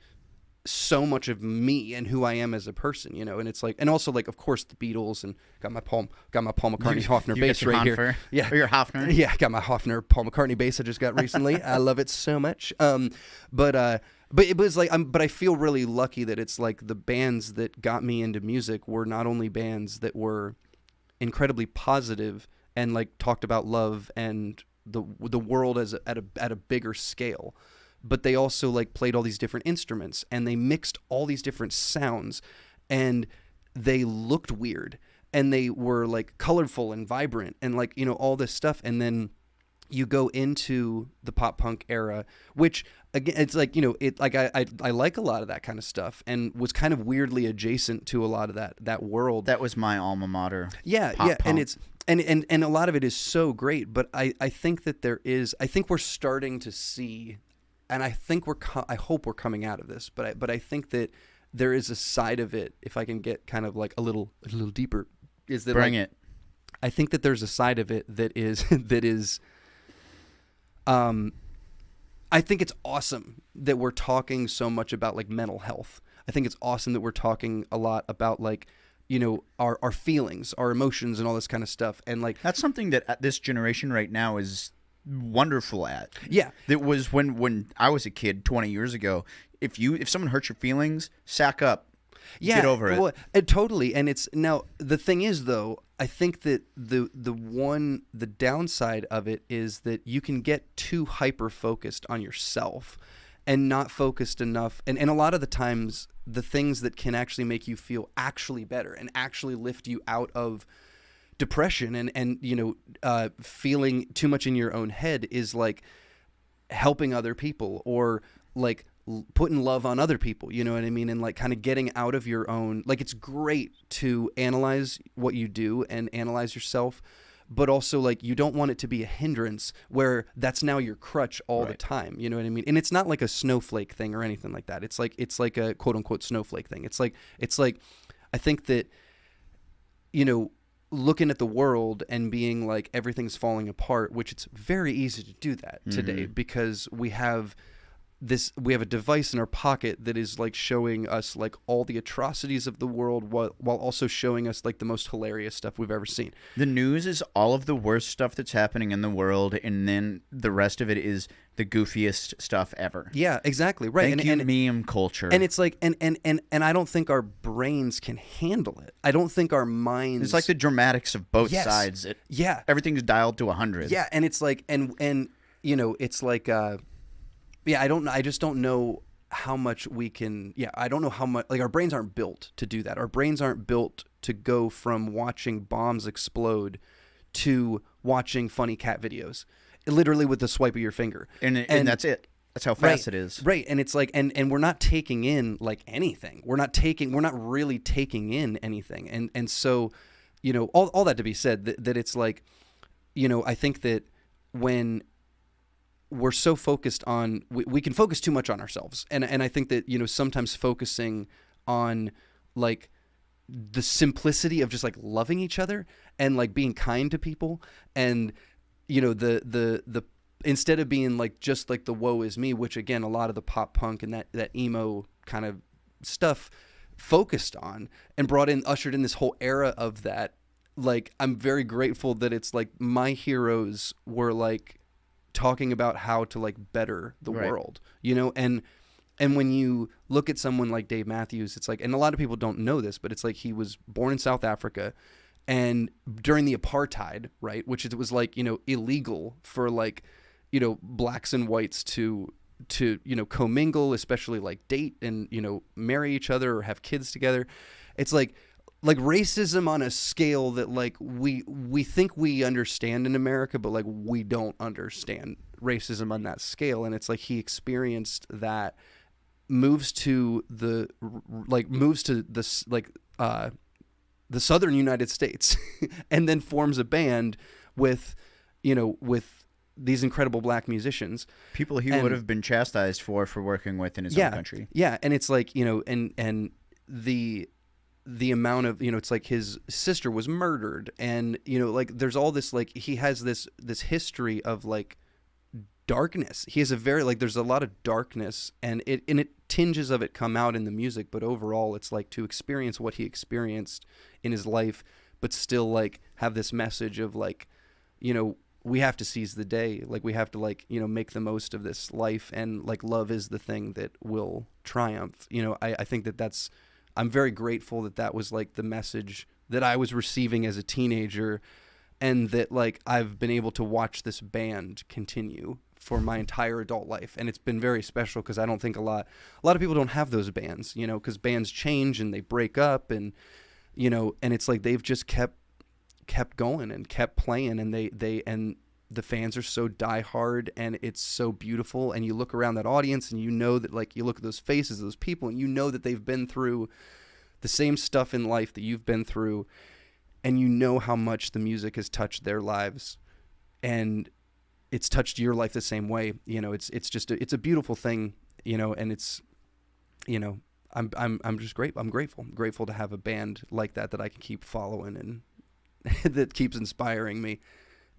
so much of me and who I am as a person, and it's like, and also like, of course, the Beatles, and got my Paul McCartney Hofner bass right here. Yeah, or your Hofner. Yeah, got my Hofner Paul McCartney bass I just got recently. I love it so much. But it was like, but I feel really lucky that it's like the bands that got me into music were not only bands that were incredibly positive and like talked about love and the world at a bigger scale, but they also like played all these different instruments and they mixed all these different sounds and they looked weird and they were like colorful and vibrant and like, all this stuff. And then you go into the pop punk era, which again, it's like, I like a lot of that kind of stuff and was kind of weirdly adjacent to a lot of that world. That was my alma mater. Yeah. Pop punk. And it's, and a lot of it is so great, but I think that I think we're starting to see, and I think I hope we're coming out of this, but I think that there is a side of it, if I can get kind of like a little deeper, is that Bring it. I think that there's a side of it that is I think it's awesome that we're talking so much about like mental health. I think it's awesome that we're talking a lot about like, our feelings, our emotions and all this kind of stuff. And like, that's something that this generation right now is wonderful at. Yeah. It was when I was a kid 20 years ago. If someone hurts your feelings, sack up. Yeah, get over it. Well, totally. And it's now the thing is though, I think that the downside of it is that you can get too hyper focused on yourself and not focused enough. And a lot of the times the things that can actually make you feel actually better and actually lift you out of depression and feeling too much in your own head is like helping other people or like putting love on other people, you know what I mean? And like kind of getting out of your own, like it's great to analyze what you do and analyze yourself, but also like you don't want it to be a hindrance where that's now your crutch all the time, you know what I mean? And it's not like a snowflake thing or anything like that. It's like a quote unquote snowflake thing. It's like I think that, looking at the world and being like everything's falling apart, which it's very easy to do that today because we have a device in our pocket that is like showing us like all the atrocities of the world while also showing us like the most hilarious stuff we've ever seen. The news is all of the worst stuff that's happening in the world, and then the rest of it is the goofiest stuff ever. Yeah, exactly. Right. Thank you, meme culture. And it's like and I don't think our brains can handle it. I don't think our minds. It's like the dramatics of both sides. Everything's dialed to 100. Yeah, and it's like and it's like I just don't know how much we can. Yeah, I don't know how much. Like our brains aren't built to do that. Our brains aren't built to go from watching bombs explode to watching funny cat videos, literally with the swipe of your finger. And that's it. That's how fast it is. Right, and it's like, and we're not taking in like anything. We're not really taking in anything. And so, all that to be said, that it's like, I think that when we're so focused on, we can focus too much on ourselves. And I think that, sometimes focusing on like the simplicity of just like loving each other and like being kind to people and, the instead of being like, just like the woe is me, which again, a lot of the pop punk and that emo kind of stuff focused on and ushered in this whole era of that. Like, I'm very grateful that it's like my heroes were like, talking about how to like better the world, and when you look at someone like Dave Matthews, it's like, and a lot of people don't know this, but it's like he was born in South Africa and during the apartheid, right, which it was like, illegal for like, blacks and whites to commingle, especially like date and, marry each other or have kids together. it's like racism on a scale that like we think we understand in America, but like we don't understand racism on that scale. And it's like he experienced that, moves to the southern United States and then forms a band with these incredible black musicians, people he would have been chastised for working with in his own country. Yeah. And it's like, and the amount of, it's like his sister was murdered, and like there's all this, like he has this history of like darkness. He has a very, like, there's a lot of darkness, and it tinges of it come out in the music, but overall it's like to experience what he experienced in his life, but still like have this message of like, we have to seize the day. Like we have to like, make the most of this life, and like love is the thing that will triumph. I think I'm very grateful that was like the message that I was receiving as a teenager, and that like I've been able to watch this band continue for my entire adult life. And it's been very special because I don't think a lot of people don't have those bands, because bands change and they break up, and and it's like they've just kept going and kept playing, and and the fans are so diehard, and it's so beautiful. And you look around that audience, and that like you look at those faces of those people, and that they've been through the same stuff in life that you've been through, and how much the music has touched their lives, and it's touched your life the same way. It's just it's a beautiful thing, and it's I'm just I'm grateful to have a band like that I can keep following, and that keeps inspiring me,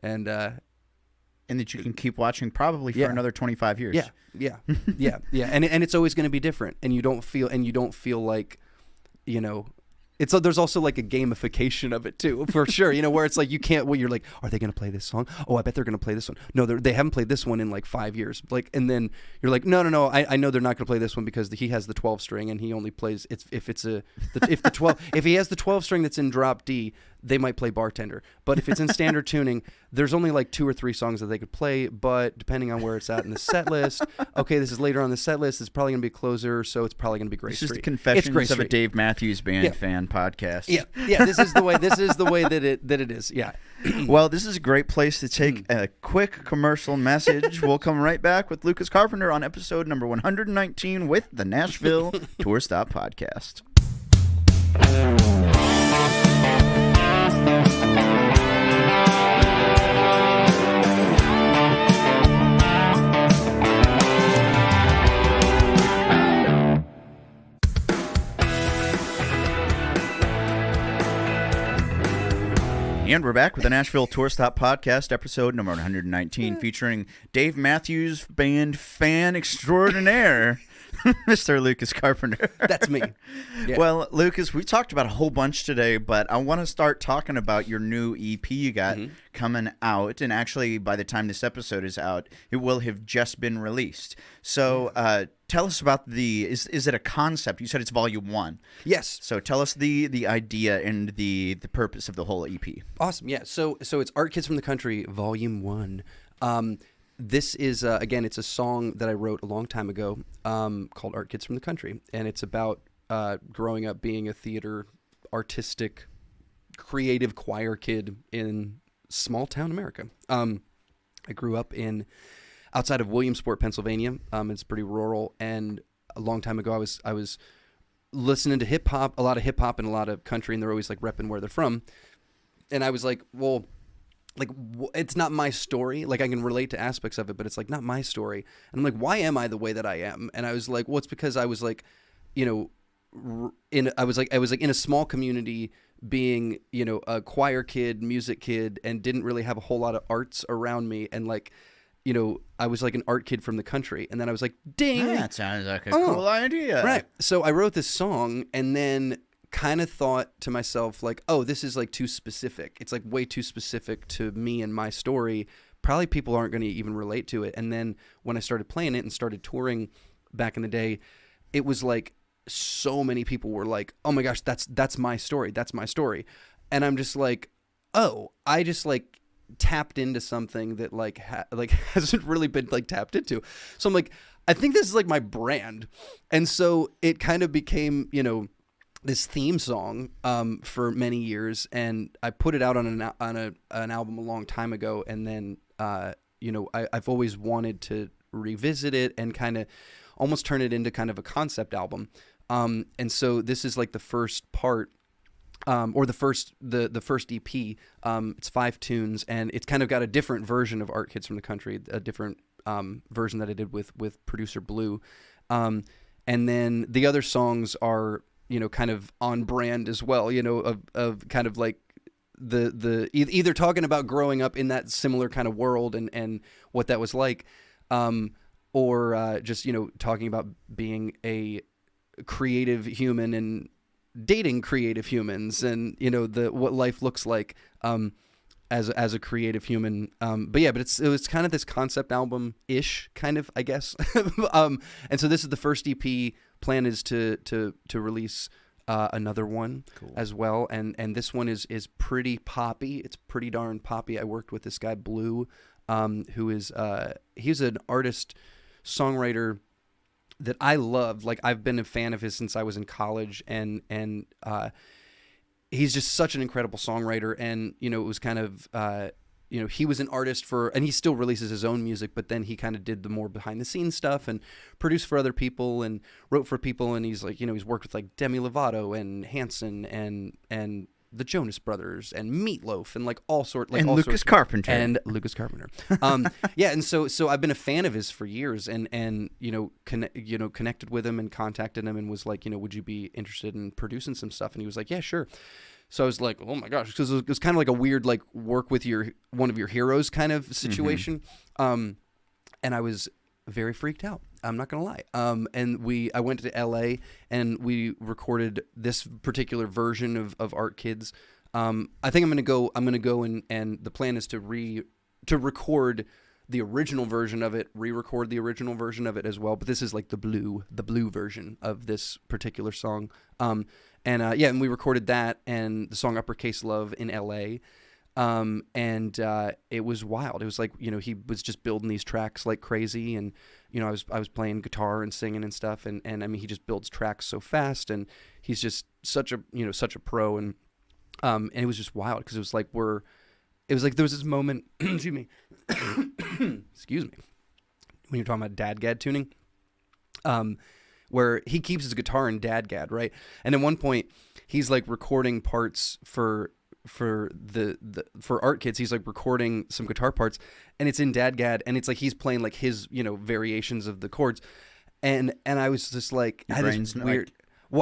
and that you can keep watching probably for another 25 years. Yeah. And it's always going to be different, and you don't feel like, there's also like a gamification of it too, for sure. Where it's like you're like, are they going to play this song? Oh, I bet they're going to play this one. No, they haven't played this one in like 5 years. Like, and then you're like, no, I know they're not going to play this one because he has the 12 string, and he only plays if he has the 12 string that's in drop D, they might play Bartender. But if it's in standard tuning, there's only like 2 or 3 songs that they could play. But depending on where it's at in the set list, okay, this is later on the set list. It's probably going to be closer, so it's probably going to be Grace Street. This is the Confessions of a Dave Matthews Band fan podcast. Yeah. This is the way that it is. Yeah. Well, this is a great place to take a quick commercial message. We'll come right back with Lucas Carpenter on episode number 119 with the Nashville Tour Stop Podcast. And we're back with the Nashville Tour Stop Podcast, episode number 119, featuring Dave Matthews Band fan extraordinaire, Mr. Lucas Carpenter. That's me. Yeah. Well, Lucas, we talked about a whole bunch today, but I want to start talking about your new EP you got coming out. And actually, by the time this episode is out, it will have just been released. So tell us about is it a concept? You said it's volume 1. Yes. So tell us the idea and the purpose of the whole EP. Awesome. Yeah. So it's Art Kids from the Country, volume 1. This is, again, it's a song that I wrote a long time ago called Art Kids from the Country. And it's about growing up being a theater, artistic, creative choir kid in small town America. I grew up outside of Williamsport, Pennsylvania. It's pretty rural. And a long time ago, I was listening to hip hop, a lot of hip hop and a lot of country, and they're always like repping where they're from. And I was like, well, like, it's not my story. Like, I can relate to aspects of it, but it's like not my story. And I'm like, why am I the way that I am? And I was like, well, it's because I was like, I was in a small community, being, a choir kid, music kid, and didn't really have a whole lot of arts around me. And like, I was like an art kid from the country. And then I was like, ding. That sounds like a cool idea. Right. So I wrote this song, and then kind of thought to myself, like, oh, this is like too specific. It's like way too specific to me and my story. Probably people aren't going to even relate to it. And then when I started playing it and started touring back in the day, it was like so many people were like, oh my gosh, that's my story. That's my story. And I'm just like, oh, I just like tapped into something that like hasn't really been like tapped into. So I'm like, I think this is like my brand. And so it kind of became, this theme song for many years, and I put it out on an album a long time ago, and then I've always wanted to revisit it and kind of almost turn it into kind of a concept album. And so this is like the first part, or the first EP. It's 5 tunes, and it's kind of got a different version of Art Kids from the Country, a different version that I did with producer Blue. And then the other songs are, kind of on brand as well, of kind of like the either talking about growing up in that similar kind of world and what that was like, or just, talking about being a creative human and dating creative humans, and, what life looks like as a creative human. But it was kind of this concept album-ish, kind of, I guess. And so this is the first EP. Plan is to release another one as well, and this one is pretty poppy. It's pretty darn poppy. I worked with this guy Blue, who is he's an artist songwriter that I loved. Like, I've been a fan of his since I was in college, and he's just such an incredible songwriter. And it was kind of he was an artist and he still releases his own music, but then he kind of did the more behind the scenes stuff and produced for other people and wrote for people. And he's like, he's worked with like Demi Lovato and Hanson and the Jonas Brothers and Meatloaf and like all sorts, like and all Lucas sorts, Carpenter and Lucas Carpenter. Yeah, and so I've been a fan of his for years, and connected with him and contacted him and was like, would you be interested in producing some stuff? And he was like, yeah, sure. So I was like, oh my gosh, because it was kind of like a weird, like, work with one of your heroes kind of situation. And I was very freaked out. I'm not gonna lie. And I went to LA and we recorded this particular version of Art Kids. I think I'm gonna go and the plan is to record the original version of it, re-record the original version of it as well. But this is like the blue version of this particular song. And we recorded that and the song Uppercase Love in LA. And it was wild. It was like, he was just building these tracks like crazy. And, I was playing guitar and singing and stuff. And I mean, he just builds tracks so fast, and he's just such a pro. And it was just wild, because it was like there was this moment, excuse me, excuse me, when you're talking about dadgad tuning, where he keeps his guitar in dadgad, right? And at one point he's like recording parts for Art Kids. He's like recording some guitar parts, and it's in dadgad, and it's like he's playing like his variations of the chords, and I was just like, I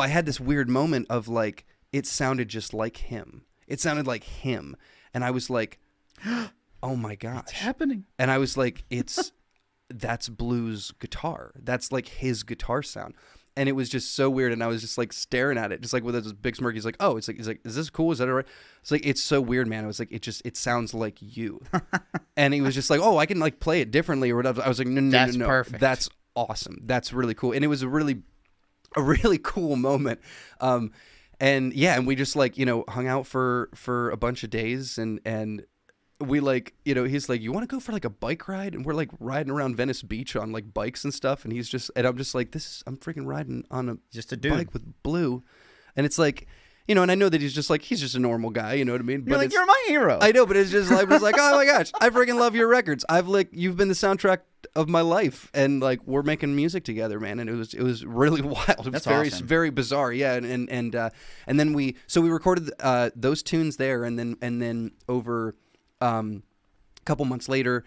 had this weird moment of like, it sounded just like him. It sounded like him, and I was like, oh my gosh, it's happening. And I was like, that's Blue's guitar. That's like his guitar sound. And it was just so weird, and I was just like staring at it, just like with this big smirk. He's like, "Oh, he's like, is this cool? Is that all right?" It's like, it's so weird, man. I was like, it sounds like you. And he was just like, "Oh, I can like play it differently or whatever." I was like, "No, that's perfect. That's awesome. That's really cool." And it was a really cool moment. And we just like hung out for a bunch of days, and we like, he's like, "You want to go for like a bike ride?" And we're like riding around Venice Beach on like bikes and stuff. And I'm just like, I'm freaking riding on just a dude bike with Blue. And it's like, and I know that he's just a normal guy, you know what I mean? You're like, you're my hero. I know, but it's just like, oh my gosh, I freaking love your records. You've been the soundtrack of my life, and like, we're making music together, man. And it was really wild. It was awesome. Very bizarre. Yeah. And then we recorded those tunes there, and then over a couple months later,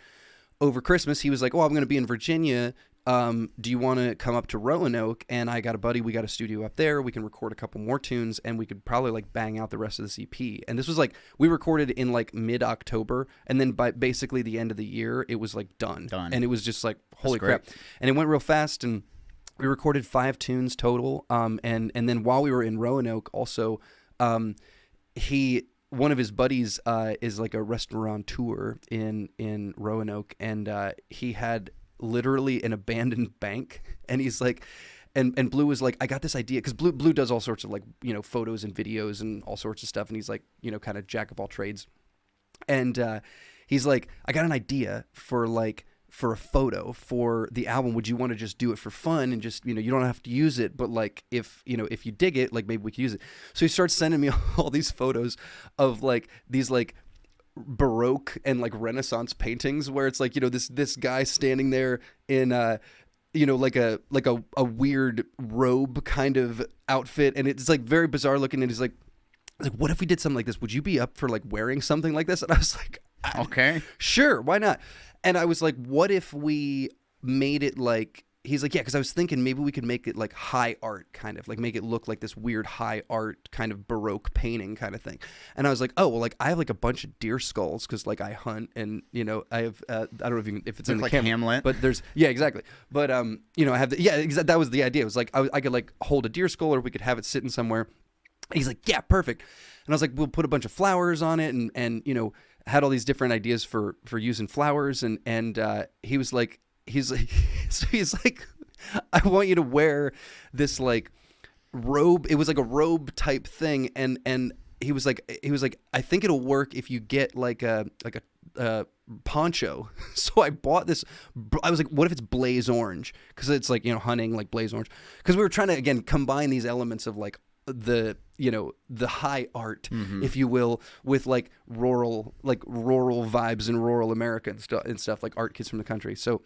over Christmas, he was like, "Oh, I'm going to be in Virginia. Do you want to come up to Roanoke?" And I got a buddy. We got a studio up there. We can record a couple more tunes, and we could probably like bang out the rest of this EP. And this was like, we recorded in like mid-October, and then by basically the end of the year, it was like done. And it was just like, holy crap. And it went real fast, and we recorded 5 tunes total. And then while we were in Roanoke, also, one of his buddies is like a restaurateur in Roanoke, and he had literally an abandoned bank, and he's like, and Blue was like, "I got this idea," because Blue does all sorts of like photos and videos and all sorts of stuff, and he's like kind of jack of all trades, and he's like, "I got an idea for like for a photo for the album. Would you want to just do it for fun and just, you don't have to use it, but like if you dig it, like maybe we could use it. So he starts sending me all these photos of like these like Baroque and like Renaissance paintings where it's like, this guy standing there in like a weird robe kind of outfit, and it's like very bizarre looking, and he's like, what if we did something like this? Would you be up for like wearing something like this? And I was like, Okay. Sure, why not? And I was like, what if we made it like, he's like, yeah, because I was thinking maybe we could make it like high art, kind of like make it look like this weird high art kind of Baroque painting kind of thing. And I was like, oh, well, like I have like a bunch of deer skulls because like I hunt, and I have I don't know if it's in the like camera, Hamlet, but there's exactly. But I have that was the idea. It was like I could like hold a deer skull, or we could have it sitting somewhere. And he's like, yeah, perfect. And I was like, we'll put a bunch of flowers on it, and had all these different ideas for using flowers, and he was like, so he's like, I want you to wear this like robe. It was like a robe type thing, and he was like, I think it'll work if you get like a poncho. So I bought this. I was like, what if it's blaze orange? Because it's like hunting, like blaze orange. Because we were trying to again combine these elements of like the high art, if you will, with like rural vibes in rural America and stuff like art kids from the country. So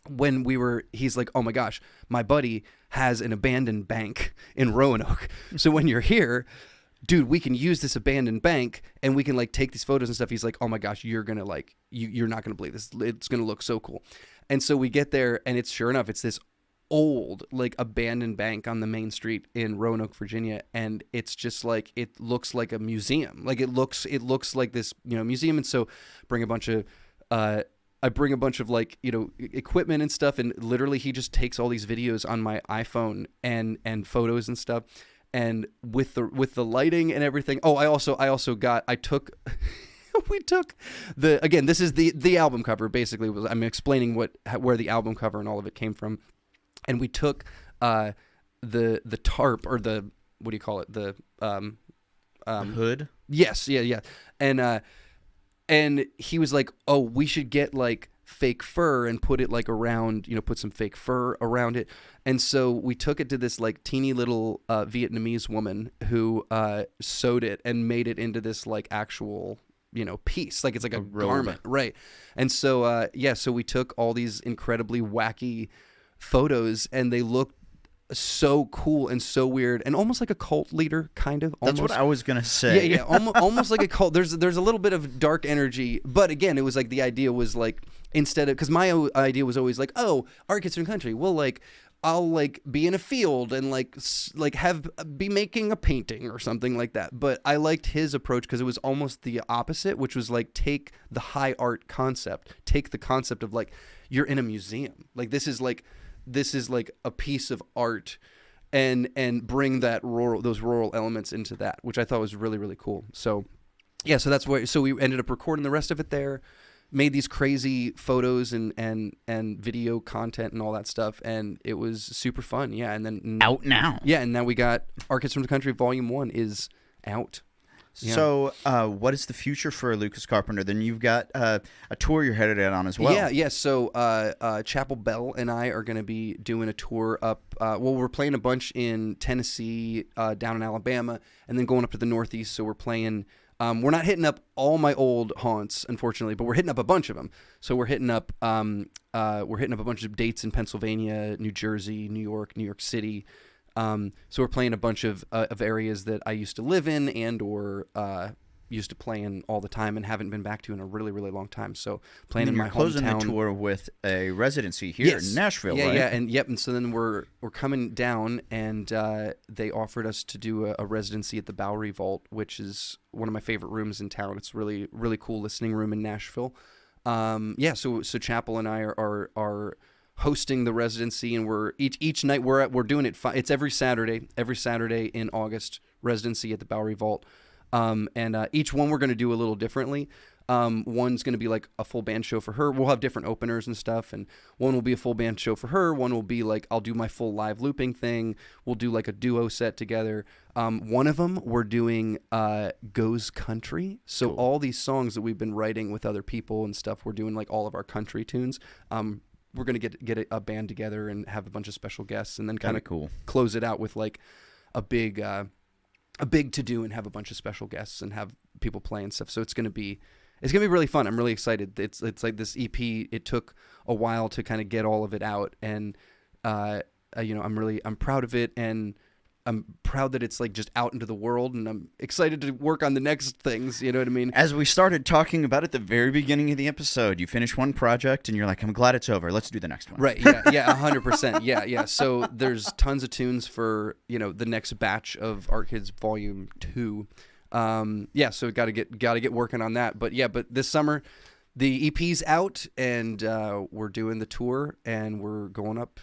when he's like, oh my gosh, my buddy has an abandoned bank in Roanoke. So when you're here, dude, we can use this abandoned bank and we can like take these photos and stuff. He's like, oh my gosh, you're gonna like, you're not gonna believe this. It's gonna look so cool. And so we get there, and it's sure enough, it's this old like abandoned bank on the main street in Roanoke, Virginia, and it's just like, it looks like a museum. Like it looks like this museum. And so I bring a bunch of like equipment and stuff, and literally he just takes all these videos on my iPhone and photos and stuff, and with the lighting and everything. Oh, I took we took this is the album cover basically. I'm explaining where the album cover and all of it came from. And we took the tarp, or the, what do you call it? The hood? Yes, yeah. And he was like, oh, we should get like fake fur and put it like around, put some fake fur around it. And so we took it to this like teeny little Vietnamese woman who sewed it and made it into this like actual piece. Like it's like a garment, right? And so so we took all these incredibly wacky photos, and they looked so cool and so weird and almost like a cult leader kind of. That's what I was gonna say. Yeah, almost like a cult. There's a little bit of dark energy, but again, it was like the idea was like, instead of, because my idea was always like, oh, art kids from the country, well, like I'll like be in a field and like be making a painting or something like that. But I liked his approach because it was almost the opposite, which was like, take the high art concept, take the concept of like, you're in a museum, like this is like a piece of art, and bring those rural elements into that, which I thought was really, really cool. So yeah, so we ended up recording the rest of it there, made these crazy photos and video content and all that stuff, and it was super fun. Yeah, and then out now. Yeah, and now we got Art Kids from the Country Volume 1 is out. Yeah. So what is the future for Lucas Carpenter? Then you've got a tour you're headed out on as well. Yeah. So Chapel Bell and I are going to be doing a tour up. We're playing a bunch in Tennessee, down in Alabama, and then going up to the Northeast. So we're playing. We're not hitting up all my old haunts, unfortunately, but we're hitting up a bunch of them. So we're hitting up a bunch of dates in Pennsylvania, New Jersey, New York City. So we're playing a bunch of areas that I used to live in or used to play in all the time and haven't been back to in a really, really long time. So playing in my hometown. You're closing the tour with a residency here in Nashville, right? Yeah, and so then we're coming down, and they offered us to do a residency at the Bowery Vault, which is one of my favorite rooms in town. It's really, really cool listening room in Nashville. So Chapel and I are hosting the residency, and we're each night we're doing it. It's every Saturday in August, residency at the Bowery Vault. And each one we're going to do a little differently. One's going to be like a full band show for her. We'll have different openers and stuff, and one will be a full band show for her. One will be like, I'll do my full live looping thing. We'll do like a duo set together. One of them we're doing goes country. So all these songs that we've been writing with other people and stuff, we're doing like all of our country tunes. We're going to get a band together and have a bunch of special guests, and then kind of close it out with like a big to do and have a bunch of special guests and have people play and stuff. So it's gonna be really fun. I'm really excited. It's like this EP. It took a while to kind of get all of it out, and I'm proud of it, and I'm proud that it's like just out into the world, and I'm excited to work on the next things. You know what I mean? As we started talking about at the very beginning of the episode, you finish one project and you're like, I'm glad it's over. Let's do the next one. Right. Yeah. 100%. Yeah. So there's tons of tunes for, the next batch of Art Kids Volume 2. So got to get working on that. But this summer the EP's out, and we're doing the tour, and we're going up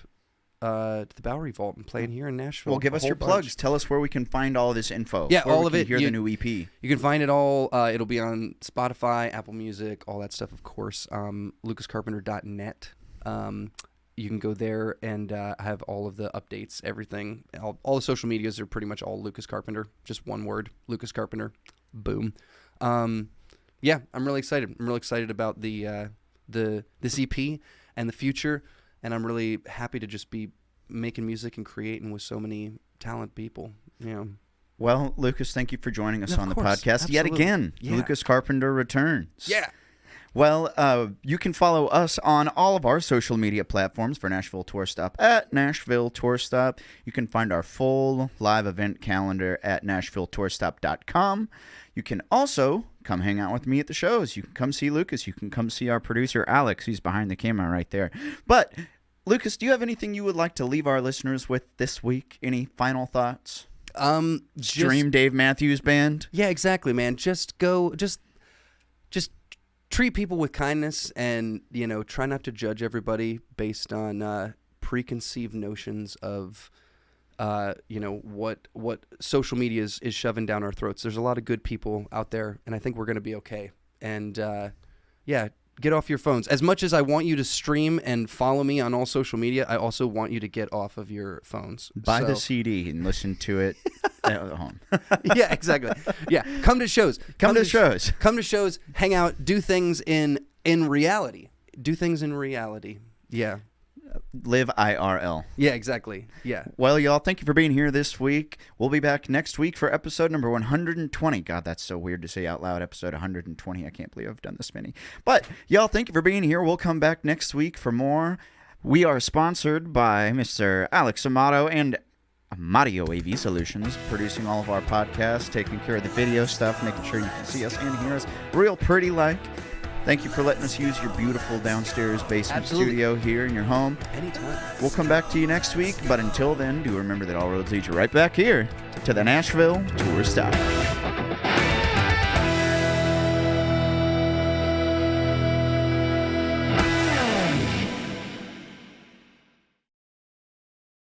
to the Bowery Vault and playing here in Nashville. Well, give us your plugs. Tell us where we can find all of this info. Yeah, all of it. Hear the new EP. You can find it all. It'll be on Spotify, Apple Music, all that stuff, of course. LucasCarpenter.net. You can go there and have all of the updates, everything. All the social medias are pretty much all Lucas Carpenter. Just one word, Lucas Carpenter. Boom. I'm really excited. I'm really excited about this EP and the future. And I'm really happy to just be making music and creating with so many talented people. Well, Lucas, thank you for joining us on the podcast. Absolutely. Yet again. Yeah. Lucas Carpenter returns. Yeah. Well, you can follow us on all of our social media platforms for Nashville Tour Stop at Nashville Tour Stop. You can find our full live event calendar at NashvilleTourStop.com. You can also come hang out with me at the shows. You can come see Lucas. You can come see our producer, Alex. He's behind the camera right there. But, Lucas, do you have anything you would like to leave our listeners with this week? Any final thoughts? Stream Dave Matthews Band? Yeah, exactly, man. Just treat people with kindness, and try not to judge everybody based on preconceived notions of what social media is shoving down our throats. There's a lot of good people out there, and I think we're going to be okay. And get off your phones. As much as I want you to stream and follow me on all social media, I also want you to get off of your phones. Buy the CD and listen to it at home. Yeah, exactly. Yeah, come to shows. Come to shows. Come to shows. Hang out. Do things in reality. Do things in reality. Yeah. Live IRL. Yeah, exactly. Yeah. Well, y'all, thank you for being here this week. We'll be back next week for episode number 120. God, that's so weird to say out loud. Episode 120. I can't believe I've done this many. But, y'all, thank you for being here. We'll come back next week for more. We are sponsored by Mr. Alex Amato and Amadio AV Solutions, producing all of our podcasts, taking care of the video stuff, making sure you can see us and hear us real pretty like. Thank you for letting us use your beautiful downstairs basement studio here in your home. Anytime. We'll come back to you next week, but until then, do remember that all roads lead you right back here to the Nashville Tour Stop.